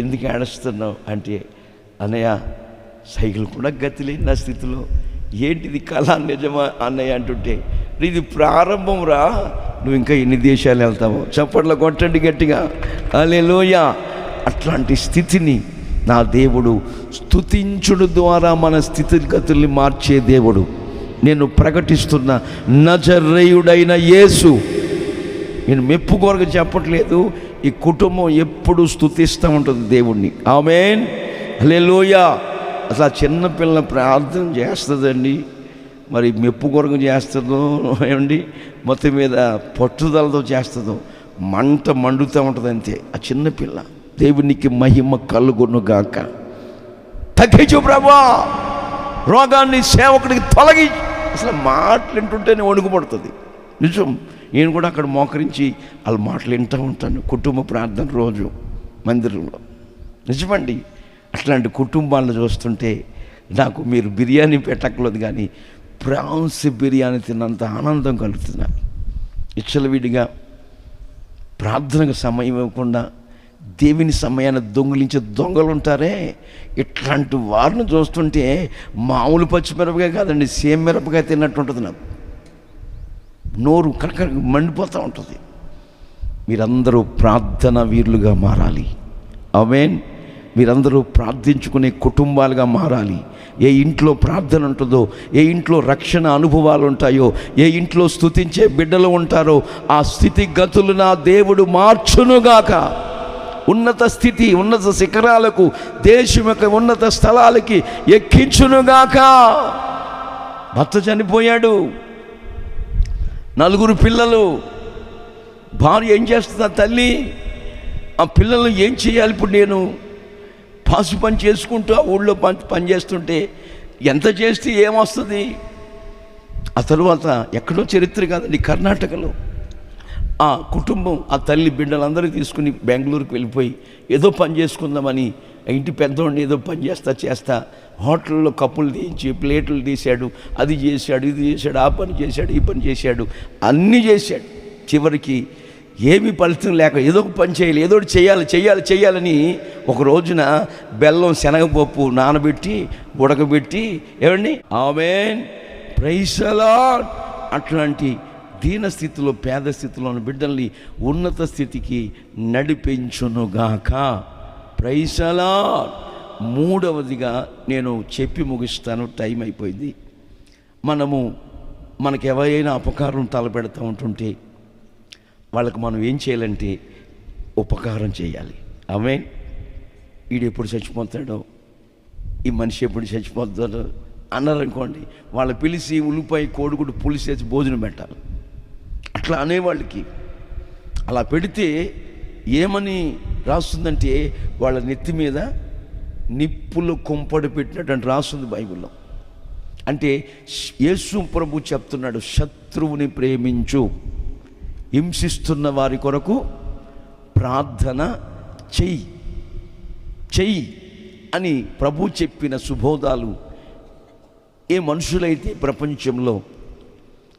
ఎందుకు ఏడుస్తున్నావు అంటే, అన్నయ్య సైకిల్ కూడా గతి లేని నా స్థితిలో, ఏంటిది కళ నిజమా అన్నయ్య అంటుంటే, ఇది ప్రారంభం రా, నువ్వు ఇంకా ఎన్ని దేశాలు వెళ్తావో. చప్పట్ల కొట్టండి గట్టిగా, హల్లెలూయా. అట్లాంటి స్థితిని నా దేవుడు స్తుతించుడు ద్వారా మన స్థితిగతుల్ని మార్చే దేవుడు. నేను ప్రకటిస్తున్న నజరేయుడైన యేసు. నేను మెప్పు కొరకు చెప్పట్లేదు, ఈ కుటుంబం ఎప్పుడు స్తుతిస్తూ ఉంటుంది దేవుణ్ణి. ఆమేన్, హల్లెలూయా. అసలు ఆ చిన్నపిల్ల ప్రార్థన చేస్తుందండి, మరి మెప్పు కొరకు చేస్తుందో ఏమండి, మొత్తం మీద పట్టుదలతో చేస్తుందో మండుతూ ఉంటుంది అంతే ఆ చిన్నపిల్ల. దేవునికి మహిమ కలుగును గాక. తగ్గించు ప్రభా, రోగాన్ని సేవకుడికి తొలగి. అసలు మాటలు వింటుంటేనే వణుకుపడుతుంది. నిజం, నేను కూడా అక్కడ మోకరించి వాళ్ళ మాటలు వింటూ ఉంటాను, కుటుంబ ప్రార్థన రోజు మందిరంలో. నిజమండి, అట్లాంటి కుటుంబాలను చూస్తుంటే నాకు మీరు బిర్యానీ పెట్టక్కలేదు, కానీ ప్రాన్స్ బిర్యానీ తిన్నంత ఆనందం కలుగుతున్నారు. విచ్చలవిడిగా ప్రార్థనకు సమయం ఇవ్వకుండా దేవుని సమయాన్ని దొంగిలించే దొంగలు ఉంటారే, ఇట్లాంటి వారిని చూస్తుంటే మామూలు పచ్చిమిరపకాయ కాదండి, సేమ్ మిరపకాయ తిన్నట్టు ఉంటుంది. నాకు నోరు కరకర మండిపోతూ ఉంటుంది. మీరందరూ ప్రార్థన వీరులుగా మారాలి. ఆమేన్. మీరందరూ ప్రార్థించుకునే కుటుంబాలుగా మారాలి. ఏ ఇంట్లో ప్రార్థన ఉంటుందో, ఏ ఇంట్లో రక్షణ అనుభవాలు ఉంటాయో, ఏ ఇంట్లో స్తుతించే బిడ్డలు ఉంటారో, ఆ స్థితిగతులు నా దేవుడు మార్చునుగాక. ఉన్నత స్థితి, ఉన్నత శిఖరాలకు, దేశం యొక్క ఉన్నత స్థలాలకి ఎక్కించునుగాక. భర్త చనిపోయాడు, 4 పిల్లలు, భార్య ఏం చేస్తుందా తల్లి? ఆ పిల్లలు ఏం చేయాలి? ఇప్పుడు నేను పాసు పని చేసుకుంటూ ఆ ఊళ్ళో పని చేస్తుంటే ఎంత చేస్తే ఏమొస్తుంది? ఆ తరువాత ఎక్కడో చరిత్ర కాదండి, కర్ణాటకలో ఆ కుటుంబం ఆ తల్లి బిడ్డలందరూ తీసుకుని బెంగళూరుకి వెళ్ళిపోయి ఏదో పని చేసుకుందామని, ఇంటి పెద్దోడిని ఏదో పని చేస్తా హోటల్లో కప్పులు తీయించి ప్లేట్లు తీశాడు, అది చేశాడు, ఇది చేశాడు, ఆ పని చేశాడు, ఈ పని చేశాడు, అన్నీ చేశాడు. చివరికి ఏమీ ఫలితం లేక ఏదో ఒక పని చేయాలి, ఏదో ఒకటి చేయాలని ఒక రోజున బెల్లం శనగపప్పు నానబెట్టి ఉడకబెట్టి ఏమండి, ఆమేన్, ప్రైజ్ ది లార్డ్, అట్లాంటి దీన స్థితిలో పేద స్థితిలో ఉన్న బిడ్డల్ని ఉన్నత స్థితికి నడిపించునుగాక. Praise the lord. 3వదిగా నేను చెప్పి ముగిస్తాను, టైం అయిపోయింది. మనకు ఎవరైనా అపకారం తలపెడుతూ ఉంటుంటే వాళ్ళకి మనం ఏం చేయాలంటే ఉపకారం చేయాలి. ఆమేన్. వీడు ఎప్పుడు చచ్చిపోతాడో, ఈ మనిషి ఎప్పుడు చచ్చిపోతాడో అన్నారనుకోండి, వాళ్ళు పిలిచి ఉల్లిపాయ కోడిగుడ్డు పులుసు వేసి భోజనం పెట్టాలి. అట్లా అనేవాళ్ళకి అలా పెడితే ఏమని రాస్తుందంటే, వాళ్ళ నెత్తి మీద నిప్పులు కుంపడి పెట్టినట్టు రాస్తుంది బైబిల్లో. అంటే యేసు ప్రభు చెప్తున్నాడు, శత్రువుని ప్రేమించు, హింసిస్తున్న వారి కొరకు ప్రార్థన చెయ్యి అని ప్రభు చెప్పిన సుబోధాలు ఏ మనుషులైతే ప్రపంచంలో,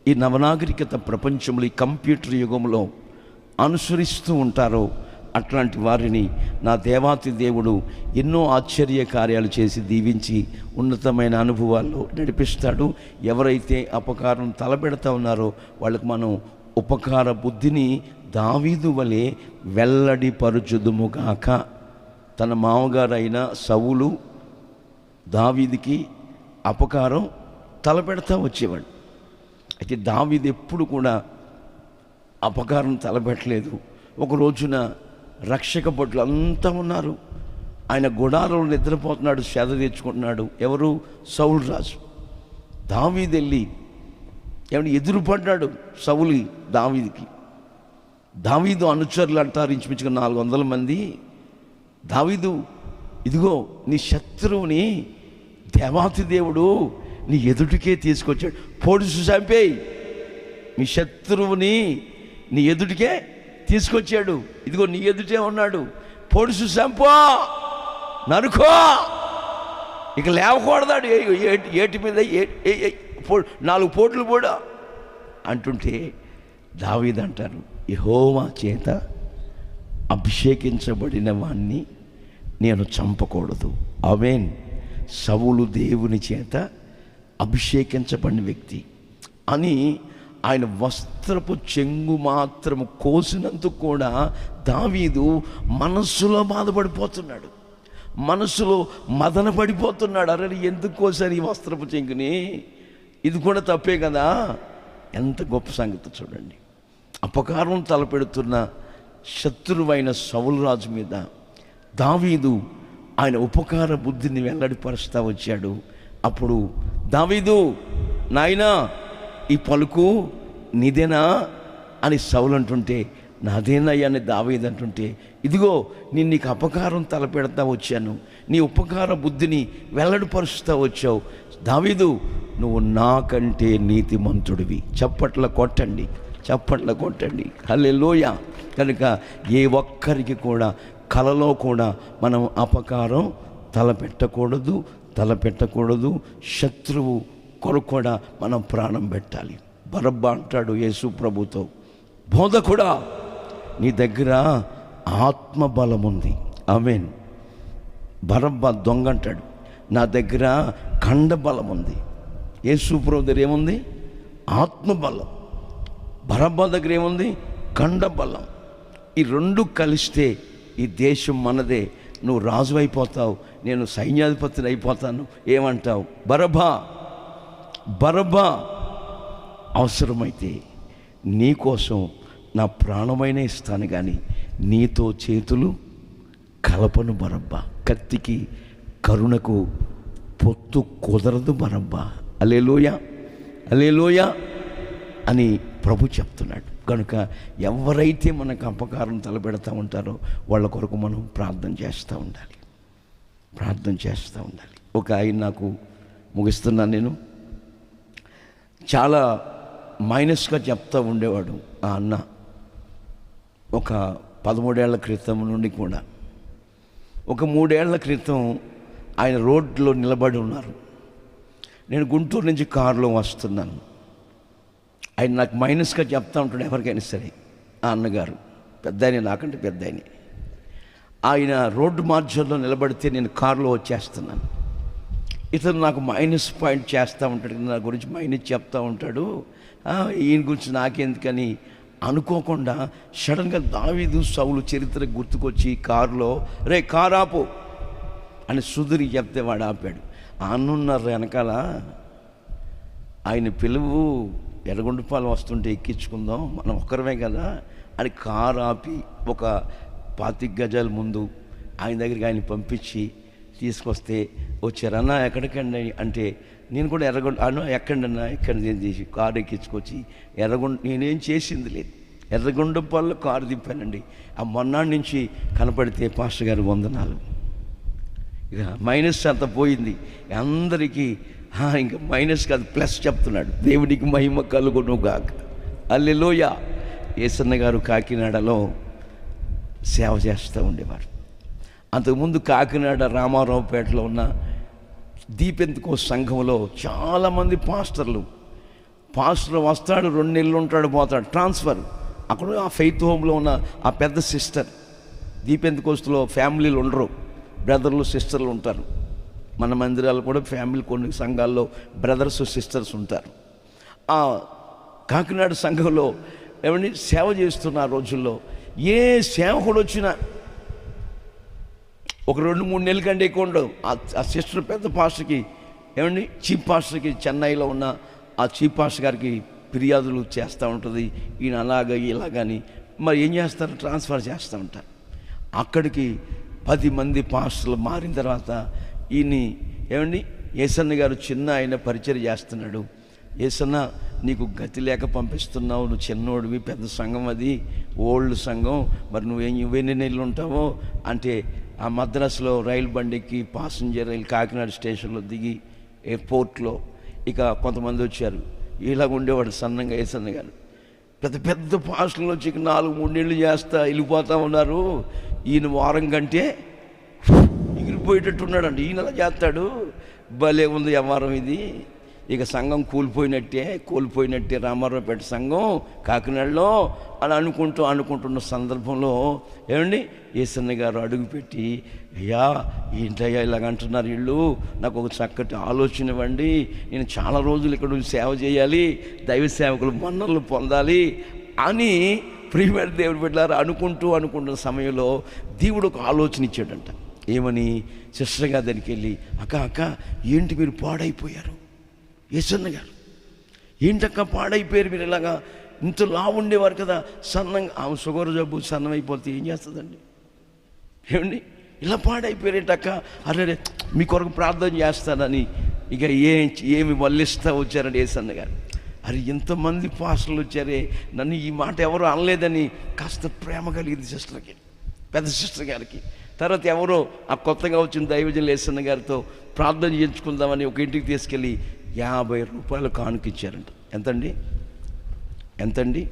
ఈ నవనాగరికత ప్రపంచంలో, ఈ కంప్యూటర్ యుగంలో అనుసరిస్తూ ఉంటారో అట్లాంటి వారిని నా దేవాతి దేవుడు ఎన్నో ఆశ్చర్య కార్యాలు చేసి దీవించి ఉన్నతమైన అనుభవాల్లో నడిపిస్తాడు. ఎవరైతే అపకారం తలపెడతా ఉన్నారో వాళ్ళకి మనం ఉపకార బుద్ధిని దావీదు వలె వెల్లడిపరుచుదుముగాక. తన మామగారు అయిన సౌలు దావీదుకి అపకారం తలపెడతా వచ్చేవాడు. అయితే దావీదు ఎప్పుడు కూడా అపకారం తలపెట్టలేదు. ఒక రోజున రక్షక భటులు అంతా ఉన్నారు, ఆయన గుడారంలో నిద్రపోతున్నాడు, సేద తెచ్చుకుంటున్నాడు. ఎవరు? సౌలు రాజు. దావీదు వెళ్ళి ఏమన్నా ఎదురుపడ్డాడు సౌలు దావీదుకి. దావీదు అనుచరులు అంటారు ఇంచుమించుగా 400 మంది. దావీదు, ఇదిగో నీ శత్రువుని దేవాతి దేవుడు నీ ఎదుటికే తీసుకొచ్చాడు, పొడుసు చంపేయి. మీ శత్రువుని నీ ఎదుటికే తీసుకొచ్చాడు, ఇదిగో నీ ఎదుటే ఉన్నాడు, పొడుసు చంపో, నరుకో, ఇక లేవకూడదాడు, ఏటి మీద 4 పోట్లు కూడా అంటుంటే దావీదు అంటారు, యెహోవా చేత అభిషేకించబడిన వాణ్ణి నేను చంపకూడదు. ఆమేన్. సౌలు దేవుని చేత అభిషేకించబడిన వ్యక్తి అని ఆయన వస్త్రపు చెంగు మాత్రము కోసినందుకు కూడా దావీదు మనస్సులో బాధపడిపోతున్నాడు, మనస్సులో మదన పడిపోతున్నాడు. అరే ఎందుకు కోసారు ఈ వస్త్రపు చెంగుని, ఇది కూడా తప్పే కదా. ఎంత గొప్ప సంగతి చూడండి. అపకారం తలపెడుతున్న శత్రువైన సౌలు రాజు మీద దావీదు ఆయన ఉపకార బుద్ధిని వెల్లడిపరుస్తూ వచ్చాడు. అప్పుడు దావీదు, నాయనా ఈ పలుకు నీదేనా అని సౌలు అంటుంటే, నాదేనయ్యా అని దావీదు అంటుంటే, ఇదిగో నేను నీకు అపకారం తలపెడతా వచ్చాను, నీ ఉపకార బుద్ధిని వెల్లడిపరుస్తూ వచ్చావు. దావీదు, నువ్వు నాకంటే నీతిమంతుడివి. చప్పట్ల కొట్టండి, చప్పట్ల కొట్టండి. హల్లెలూయా. కనుక ఏ ఒక్కరికి కూడా కలలో కూడా మనం అపకారం తలపెట్టకూడదు. శత్రువు కొరకు కూడా మనం ప్రాణం పెట్టాలి. బరబ్బా అంటాడు యేసు ప్రభుతో, బోధకుడా నీ దగ్గర ఆత్మబలం ఉంది. ఆమేన్. బరబ్బా దొంగ అంటాడు, నా దగ్గర ఖండబలం ఉంది. యేసు ప్రభు దగ్గర ఏముంది? ఆత్మబలం. బరబ్బా దగ్గర ఏముంది? ఖండబలం. ఈ 2 కలిస్తే ఈ దేశం మనదే, నువ్వు రాజు అయిపోతావు, నేను సైన్యాధిపతిని అయిపోతాను. ఏమంటావు? బరబ్బా అవసరమైతే నీకోసం నా ప్రాణమైన ఇస్తాను, కానీ నీతో చేతులు కలపను బరబ్బా. కత్తికి కరుణకు పొత్తు కుదరదు బరబ్బా. హల్లెలూయా, హల్లెలూయా అని ప్రభు చెప్తున్నాడు. కనుక ఎవరైతే మనకు అపకారం తలపెడతా ఉంటారో వాళ్ళ కొరకు మనం ప్రార్థన చేస్తూ ఉండాలి. ఒక ఆయన నాకు, ముగిస్తున్నాను నేను, చాలా మైనస్గా చెప్తూ ఉండేవాడు ఆ అన్న. ఒక 13 ఏళ్ల క్రితం నుండి కూడా, ఒక 3 ఏళ్ల క్రితం ఆయన రోడ్లో నిలబడి ఉన్నారు. నేను గుంటూరు నుంచి కారులో వస్తున్నాను. ఆయన నాకు మైనస్గా చెప్తా ఉంటాడు ఎవరికైనా సరే. ఆ అన్నగారు పెద్ద ఆయన, నాకంటే పెద్ద ఆయన. ఆయన రోడ్డు మార్గంలో నిలబడితే నేను కారులో వచ్చేస్తున్నాను. ఇతను నాకు మైనస్ పాయింట్ చేస్తూ ఉంటాడు, నా గురించి మైనస్ చెప్తూ ఉంటాడు. ఈయన గురించి నాకెందుకని అనుకోకుండా సడన్గా దావీదు సౌలు చరిత్ర గుర్తుకొచ్చి కారులో, రే కారు ఆపు అని సుధీరి చెప్తే వాడు ఆపాడు. అన్నున్నారు వెనకాల, ఆయన పిలువు, ఎర్రగొండపాలెం వస్తుంటే ఎక్కించుకుందాం, మనం ఒక్కరమే కదా అని కారు ఆపి ఒక 25 గజాల ముందు ఆయన దగ్గరికి ఆయన పంపించి తీసుకొస్తే వచ్చారు. అన్న ఎక్కడికండి అంటే, నేను కూడా ఎక్కండన్నా చేసి కారు ఎక్కించుకొచ్చి నేనేం చేసింది లేదు, ఎర్రగొండపాలెంలో కారు దింపానండి. ఆ మొన్నాడు నుంచి కనపడితే పాస్టర్ గారు వందనాలు. ఇక మైనస్ అంత పోయింది అందరికీ. ఇంకా మైనస్ కాదు, ప్లస్ చెప్తున్నాడు. దేవునికి మహిమ కలుగును గాక. హల్లెలూయా. యేసన్న గారు కాకినాడలో సేవ చేస్తూ ఉండేవారు. అంతకుముందు కాకినాడ రామారావుపేటలో ఉన్న దీపెందుకో సంఘంలో చాలామంది పాస్టర్ వస్తాడు, 2 నెలలు ఉంటాడు, పోతాడు, ట్రాన్స్ఫర్. అక్కడ ఆ ఫెయిత్ హోమ్లో ఉన్న ఆ పెద్ద సిస్టర్, దీపెందుకోస్లో ఫ్యామిలీలు ఉండరు, బ్రదర్లు సిస్టర్లు ఉంటారు. మన మందిరాలు కూడా ఫ్యామిలీ, కొన్ని సంఘాల్లో బ్రదర్స్ సిస్టర్స్ ఉంటారు. ఆ కాకినాడ సంఘంలో ఏమండి సేవ చేస్తున్న రోజుల్లో ఏ సేవకుడు వచ్చినా ఒక 2-3 నెలల కంటే ఎక్కువ ఉండవు. ఆ సిస్టర్ పెద్ద పాస్టర్కి, ఏమండి, చీఫ్ పాస్టర్కి, చెన్నైలో ఉన్న ఆ చీఫ్ పాస్టర్ గారికి ఫిర్యాదులు చేస్తూ ఉంటుంది. ఈయన అలాగా ఇలాగని మరి ఏం చేస్తారు, ట్రాన్స్ఫర్ చేస్తూ ఉంటారు. అక్కడికి 10 మంది పాస్టర్లు మారిన తర్వాత ఈయన్ని, ఏమండి, యేసన్న గారు చిన్న ఆయన పరిచయం చేస్తున్నాడు. యేసన్న, నీకు గతి లేక పంపిస్తున్నావు, నువ్వు చిన్నోడివి, పెద్ద సంఘం అది, ఓల్డ్ సంఘం, మరి నువ్వెన్ని నెలలు ఉంటావో అంటే, ఆ మద్రాసులో రైలు బండికి పాసింజర్ రైలు కాకినాడ స్టేషన్లో దిగి ఎయిర్పోర్ట్లో ఇక కొంతమంది వచ్చారు. ఇలాగ ఉండేవాడు సన్నంగా యేసన్న గారు. పెద్ద పెద్ద పాస్టర్లు వచ్చి 4-3 నెలలు చేస్తా వెళ్ళిపోతూ ఉన్నారు. ఈయన వారం కంటే ఎగిరిపోయేటట్టు ఉన్నాడండి. ఈయన అలా చేస్తాడు. భలే ఉంది వ్యవహారం ఇది. ఇక సంఘం కోల్పోయినట్టే రామారావుపేట సంఘం కాకినాడలో అని అనుకుంటున్న సందర్భంలో, ఏమండి, యేసన్న గారు అడుగుపెట్టి, అయ్యా ఏంటయ్యా ఇలాగ అంటున్నారు వీళ్ళు, నాకు ఒక చక్కటి ఆలోచన ఇవ్వండి, నేను చాలా రోజులు ఇక్కడ సేవ చేయాలి, దైవ సేవకులు మన్నలు పొందాలి అని ప్రియమైన దేవుడు బిడ్డలారా అనుకుంటున్న సమయంలో దేవుడు ఒక ఆలోచన ఇచ్చాడంట. ఏమని? సిస్టర్ గారి దగ్గరికి వెళ్ళి, అక్క ఏంటి మీరు పాడైపోయారు, యేసన్న గారు ఏంటక్క పాడైపోయారు, మీరు ఇలాగా ఇంత లావు ఉండేవారు కదా, సన్నంగా, ఆమె షుగర్ జబ్బు సన్నమైపోతే ఏం చేస్తుందండి, ఏమండి, ఇలా పాడైపోయారేంటక్క, అరే మీ కొరకు ప్రార్థన చేస్తానని ఇక ఏమి వల్లిస్తా వచ్చారండి యేసన్న గారు. అరే ఇంతమంది పాస్టర్లు వచ్చారే, నన్ను ఈ మాట ఎవరో అనలేదని కాస్త ప్రేమ కలిగింది సిస్టర్కి, పెద్ద సిస్టర్ గారికి. తర్వాత ఎవరో ఆ కొత్తగా వచ్చిన దైవజనులు యేసన్న గారితో ప్రార్థన చేయించుకుందామని ఒక ఇంటికి తీసుకెళ్ళి 50 రూపాయలు కానుకిచ్చారంట. ఎంతండి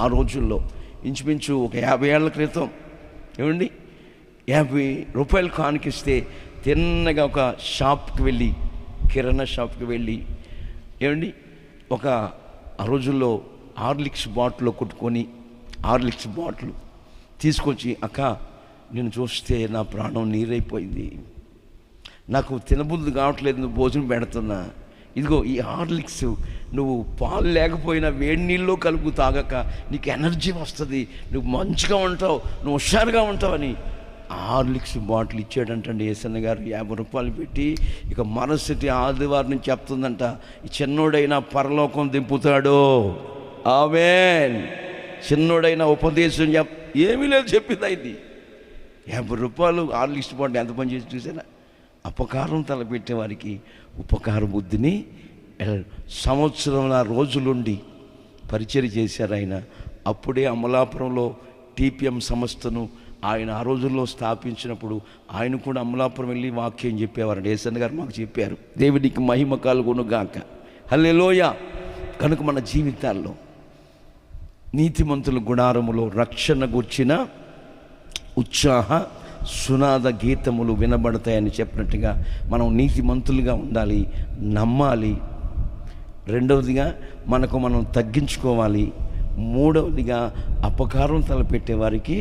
ఆ రోజుల్లో? ఇంచుమించు ఒక 50 ఏళ్ల క్రితం, ఏమండి, 50 రూపాయలు కానుకిస్తే తిన్నగా ఒక షాప్కి వెళ్ళి, కిరాణా షాప్కి వెళ్ళి, ఏమండి, ఆ రోజుల్లో హార్లిక్స్ బాటిల్లో కొట్టుకొని హార్లిక్స్ బాటిల్ తీసుకొచ్చి, అక్క నేను చూస్తే నా ప్రాణం నీరైపోయింది, నాకు తినబుద్ధి కావట్లేదు, నువ్వు భోజనం పెడుతున్నా, ఇదిగో ఈ హార్లిక్స్ నువ్వు పాలు లేకపోయినా వేడి నీళ్ళలో కలుపు తాగక నీకు ఎనర్జీ వస్తుంది, నువ్వు మంచిగా ఉంటావు, నువ్వు హుషారుగా ఉంటావని హార్లిక్స్ బాటిల్ ఇచ్చాడంటండి యేసన్న గారు 50 రూపాయలు పెట్టి. ఇక మరుసటి ఆదివారం నుంచి చెప్తుందంట, ఈ చిన్నోడైనా పరలోకం దింపుతాడు, ఆమేన్, చిన్నోడైనా ఉపదేశం ఏమీ లేదు చెప్పింది. అయింది 50 రూపాయలు హార్లిక్స్ బాటిల్ ఎంత పని చేసి చూసారా. అపకారం తలపెట్టే వారికి ఉపకార బుద్ధిని సంవత్సరంల రోజులుండి పరిచయం చేశారు ఆయన. అప్పుడే అమలాపురంలో టీపీఎం సంస్థను ఆయన ఆ రోజుల్లో స్థాపించినప్పుడు ఆయన కూడా అమలాపురం వెళ్ళి వాక్యం చెప్పేవారు. యేసన్న గారు మాకు చెప్పారు. దేవునికి మహిమ కలుగునుగాక, హల్లెలూయా. కనుక మన జీవితాల్లో నీతిమంతుల గుడారములో రక్షణ గూర్చిన ఉత్సాహ సునాద గీతములు వినబడతాయని చెప్పినట్టుగా మనం నీతిమంతులుగా ఉండాలి, నమ్మాలి. రెండవదిగా మనకు మనం తగ్గించుకోవాలి. మూడవదిగా అపకారం తలపెట్టే వారికి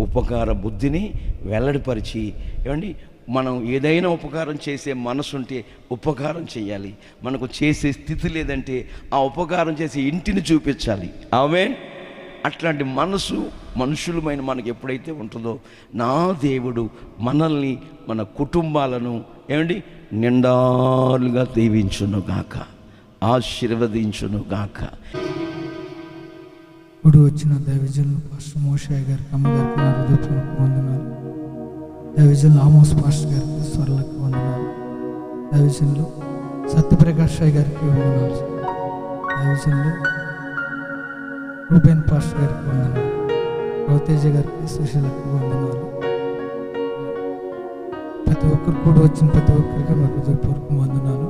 ఉపకార బుద్ధిని వెల్లడిపరిచి, ఏమండి, మనం ఏదైనా ఉపకారం చేసే మనసుంటే ఉపకారం చేయాలి. మనకు చేసే స్థితి లేదంటే ఆ ఉపకారం చేసే ఇంటిని చూపించాలి. ఆమేన్. అట్లాంటి మనసు మనుషులమైన మనకు ఎప్పుడైతే ఉంటుందో, నా దేవుడు మనల్ని, మన కుటుంబాలను, ఏమండి, నిండాలుగా దీవించునుగాక, ఆశీర్వదించునుగాక. ఇప్పుడు వచ్చిన దైవజనులు పాస్టర్ మోషయ్య గారికి, అమ్మగారికి నా హృదయపూర్వక వందనాలు. దైవజనులు ఆమోస్ పాస్టర్ గారికి, స్వర్లకు వందనాలు. దైవజనులు సత్యప్రకాష్ గారికి వందనాలు. దైవజనులు రూబేన్ పాస్టర్ గారికి వందనాలు. రవితేజ గారికి, సుశీలకి వందనాలు. ప్రతి ఒక్కరు కూడా వచ్చిన ప్రతి ఒక్కరికి నా హృదయపూర్వక వందనాలు.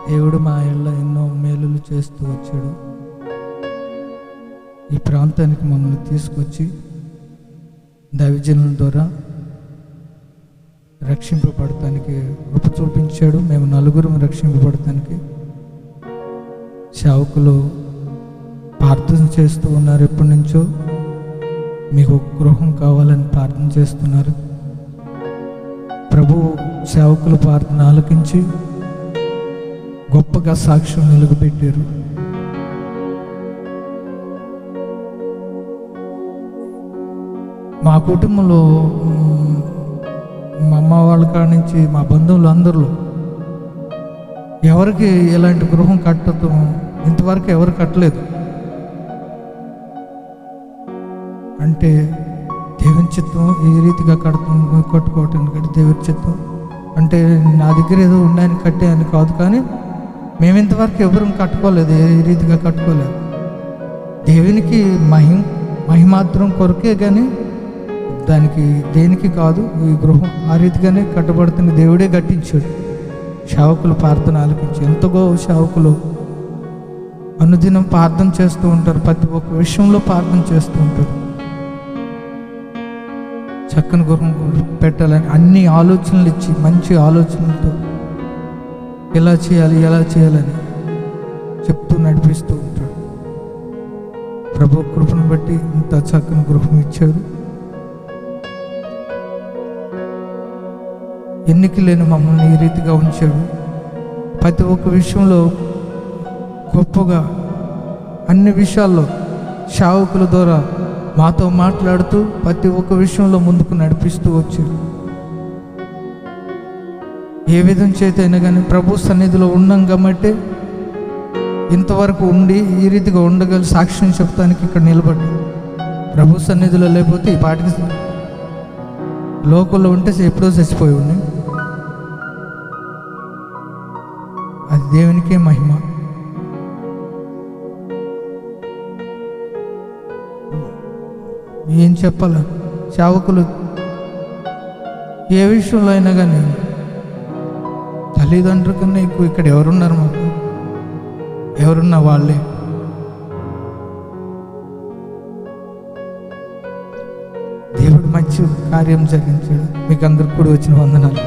దేవుడు మా ఇళ్ళ ఎన్నో మేలులు చేస్తూ వచ్చాడు. ఈ ప్రాంతానికి మమ్మల్ని తీసుకొచ్చి దైవజనుల ద్వారా రక్షింపబడటానికి కృప చూపించాడు. మేము నలుగురు రక్షింపబడటానికి సేవకులు ప్రార్థన చేస్తూ ఉన్నారు. ఎప్పటి నుంచో మీకు గృహం కావాలని ప్రార్థన చేస్తున్నారు. ప్రభు సేవకుల ప్రార్థన ఆలకించి గొప్పగా సాక్ష్యం నిలబెట్టారు. మా కుటుంబంలో మా అమ్మ వాళ్ళ కాడ నుంచి మా బంధువులు అందరిలో ఎవరికి ఇలాంటి గృహం కట్టడం ఇంతవరకు ఎవరు కట్టలేదు. అంటే దేవుని చిత్తం ఈ రీతిగా కట్టుకోవటం కంటే దేవుని చిత్తం అంటే నా దగ్గర ఏదో ఉండడానికి కట్టే అని కాదు, కానీ మేము ఇంతవరకు ఎవరు కట్టుకోలేదు, ఏ రీతిగా కట్టుకోలేదు. దేవునికి మహిమాత్రం కొరకే, కానీ దానికి దేనికి కాదు. ఈ గృహం ఆ రీతిగానే కట్టబడుతున్న దేవుడే కట్టించాడు. సేవకులు ప్రార్థన ఆలకించి ఎంతగో సేవకులు అనుదినం ప్రార్థన చేస్తూ ఉంటారు, ప్రతి ఒక్క విషయంలో ప్రార్థన చేస్తూ ఉంటారు. చక్కని గృహం పెట్టాలని అన్ని ఆలోచనలు ఇచ్చి మంచి ఆలోచనలతో ఎలా చేయాలని చెప్తూ నడిపిస్తూ ఉంటాడు. ప్రభు కృపను బట్టి ఇంత చక్కని గృహం ఇచ్చారు. ఎన్నిక లేని మమ్మల్ని ఈ రీతిగా ఉంచాడు. ప్రతి ఒక్క విషయంలో గొప్పగా అన్ని విషయాల్లో సేవకుల ద్వారా మాతో మాట్లాడుతూ ప్రతి ఒక్క విషయంలో ముందుకు నడిపిస్తూ వచ్చాడు. ఏ విధం చేతైనా కానీ ప్రభు సన్నిధిలో ఉన్నాం కాబట్టి ఇంతవరకు ఉండి ఈ రీతిగా ఉండగలి సాక్ష్యం చెప్తానికి ఇక్కడ నిలబడ్డా. ప్రభు సన్నిధిలో లేకపోతే ఈ పాటికి లోకల్లో ఉంటే ఎప్పుడో చచ్చిపోయి ఉన్నాయి. అది దేవునికే మహిమ. ఏం చెప్పాలి, సేవకులు ఏ విషయంలో అయినా కానీ తల్లిదండ్రుల కన్నా ఎక్కువ ఇక్కడ ఎవరున్నారు? మాకు ఎవరున్నా వాళ్ళే. దేవుడు మంచి కార్యం జరిగించాడు. మీకు అందరికి కూడా వచ్చిన వందనాలు.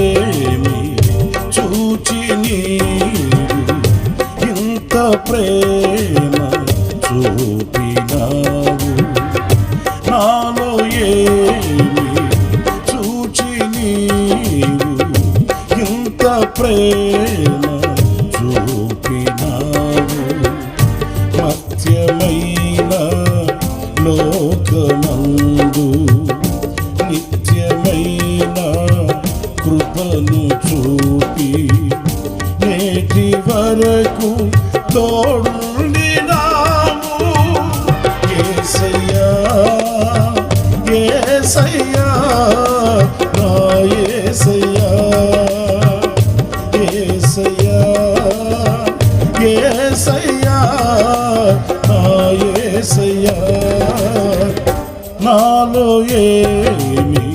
ఏమి చూచి నీవు ఇంత ప్రేమ చూపినావు, నాలో ఏమి చూచి నీవు ఇంత ప్రేమ చూపినావు. మత్యమైన లోకమందు నిత్యమైన కృపను చూపి నేటి వరకు తోడుండినావు. యేసయ్యా యేసయ్యా నా యేసయ్యా, యేసయ్యా యేసయ్యా నా యేసయ్యా, నాలో ఏమి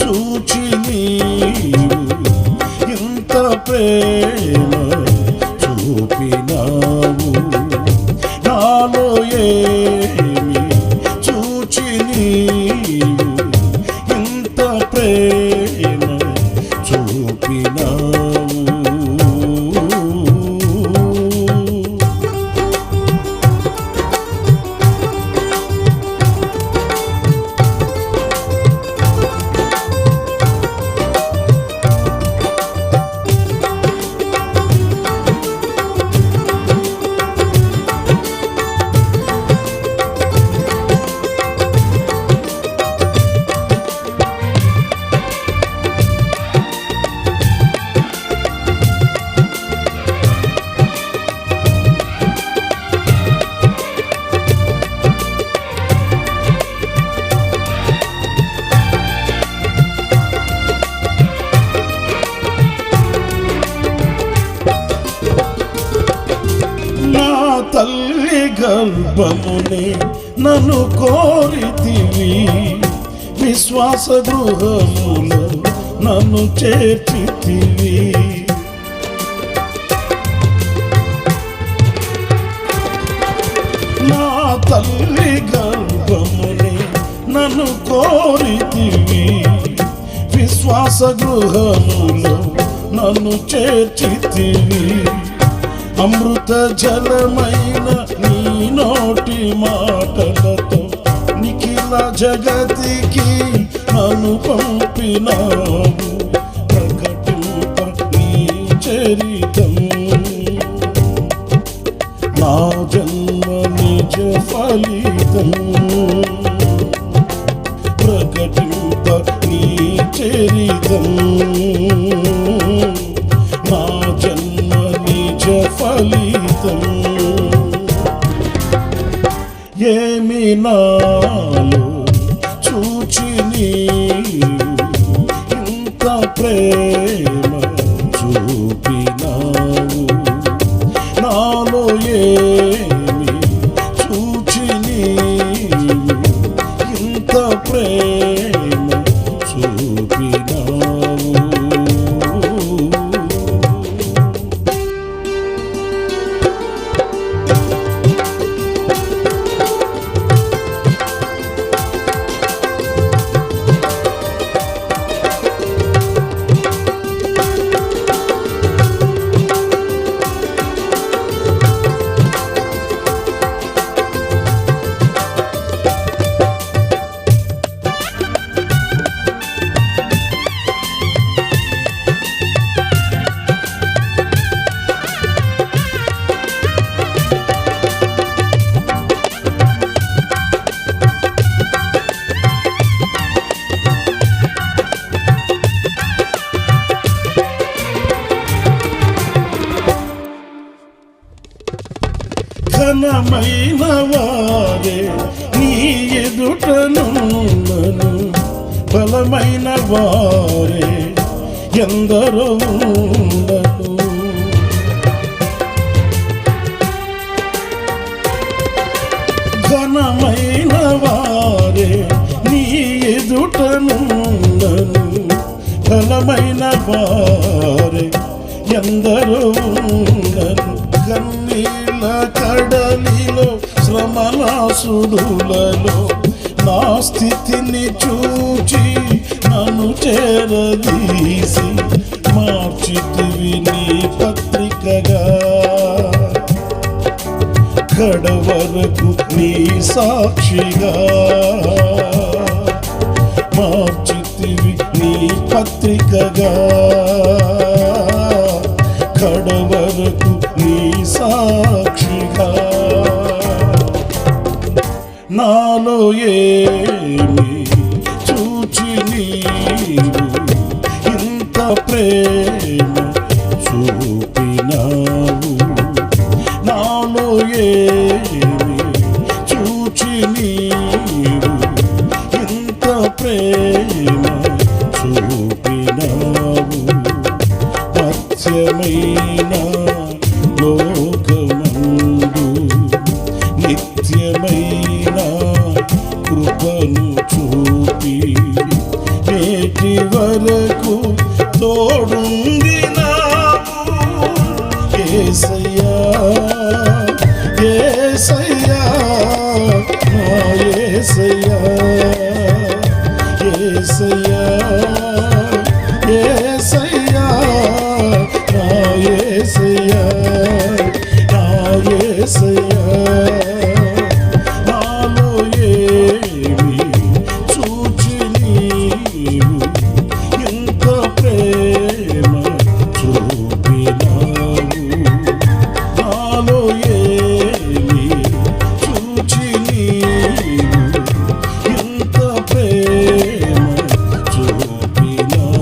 చూచి నీవు ఇంత ప్రేమ చూపినావు, నాలో ఏమి చూచి నీవు ఇంత ప్రేమ చూపినావు. నా తల్లి గర్భమునే నన్ను కోరితివి, విశ్వాస గృహములో నన్ను చేర్చితివి. నా తల్లి గర్భమునే నన్ను కోరితివి, విశ్వాస గృహములో నన్ను చేర్చితివి. అమృత జలమైన నీ నోటి మాటలతో నిఖిల జగతికి నన్ను పంపినావు. ప్రకటింప నీ చరితం నా జన్మ నిజ ఫలితం, ప్రకటింప నీ చరితం నా జన్మ నిజ ఫలితం. ఏమి నాలో చూచి నీవు ఇంత ప్రేమ చూపినావు, నాలో ఏమి చూచి నీవు ఇంత ప్రేమ చూపినావు. ఘనమైన వారే నీ ఎదుటనున్నను, బలమైన వారే ఎందరో ఉండను. ఘనమైన వారే నీ ఎదుటనున్నను, బలమైన వారే ఎందరో ఉండను. కన్నీళ్ళ కడలిలో శ్రమలాసుడులలో నా స్థితిని చూచి నన్ను చేరదీసి మార్చితివి నీ పత్రికగా, కడవరకు నీ సాక్షిగా మార్చితివి నీ పత్రికగా, కడవరకు నీ సాక్షిగా. నాలో ఏమి చూచి నీవు ఇంత ప్రేమ చూపినావు, నాలో ఏమి చూచి నీవు ఇంత ప్రేమ చూపినావు. మత్స్యమైన లోకమందు నిత్యమైన కృపను చూపి నేటి వరకు తోడుంది నాకు. యేసయ్యా యేసయ్యా నా యేసయ్యా, యేసయ్యా యేసయ్యా నా యేసయ్యా, నా యేసయ్యా. నాలో ఏమి చూచి నీవు ఇంత ప్రేమ చూపినావు, నాలో ఏమి చూచి నీవు ఇంత ప్రేమ చూపినావు.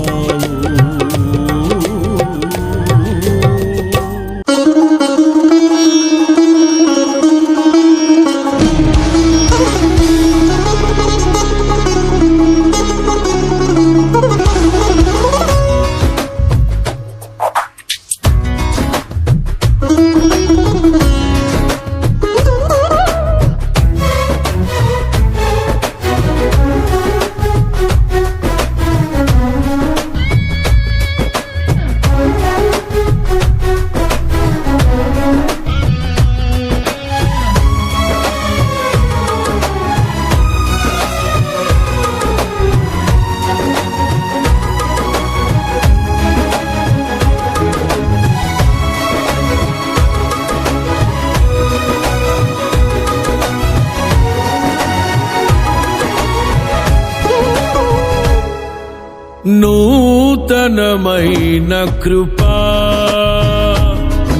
నూతనమైన కృపా,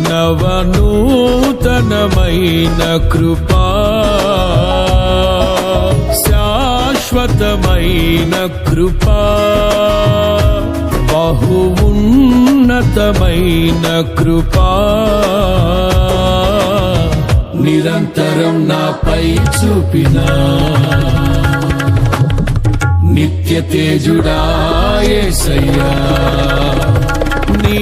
నవనూతనమైన కృపా, శాశ్వతమైన కృపా, బహు ఉన్నతమైన కృపా, నిరంతరం నాపై చూపినా నిత్య తేజుడా యేసయ్యా. నీ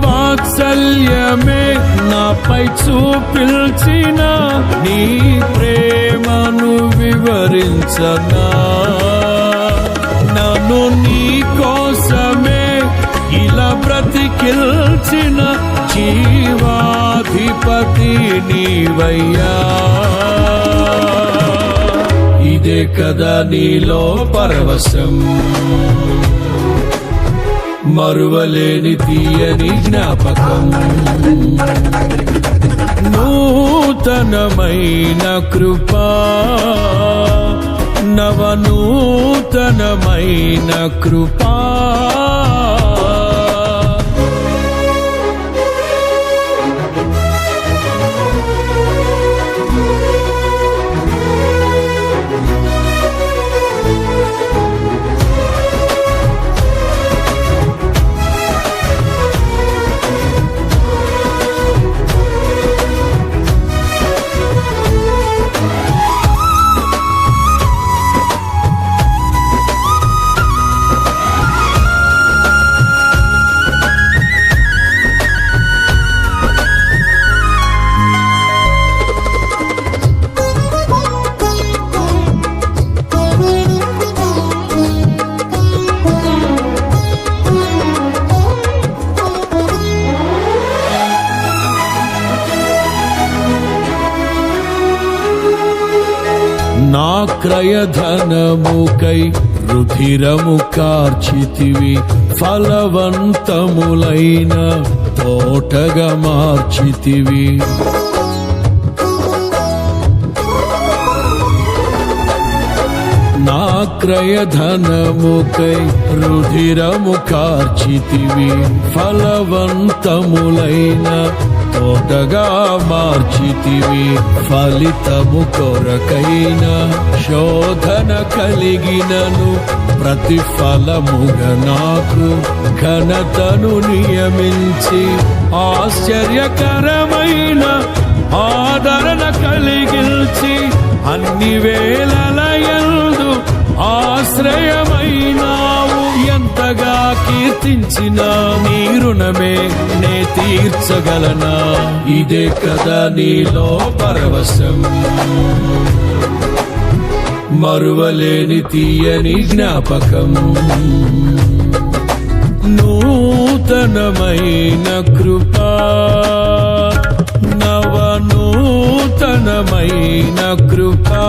వాత్సల్యమే నాపై చూపిల్చిన, నీ ప్రేమను వివరించనా, నన్ను నీ కోసమే ఇలా బ్రతికిల్చిన జీవాధిపతి నీవయ్యా. ఇదే కదా నీలో పరవశం, మరువలేని తీయని జ్ఞాపకం. నూతనమైన కృపా, నవనూతనమైన కృపా, నా క్రయధనముకై రుధిరము కార్చితివి ఫలవంతములైన తోటగా మార్చితివి నా క్రయధనముకై రుధిరము కార్చితివి ఫలవంతములైన తోటగా మార్చితివి ఫలితము కొరకైన శోధన కలిగినను ప్రతిఫలముగా నాకు ఘనతను నియమించి ఆశ్చర్యకరమైన ఆదరణ కలిగించి అన్ని వేళలయందు ఆశ్రయమైనావు ఎంతగా కీర్తించిన నీ రుణమే నే తీర్చగలనా ఇదే కదా నీలో పరవశం మరువలేని తీయని జ్ఞాపకం నూతనమైన కృపా నూతనమైన కృపా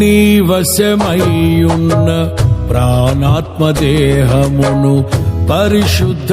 నీ వశమయ్యున్న ప్రాణాత్మదేహమును పరిశుద్ధ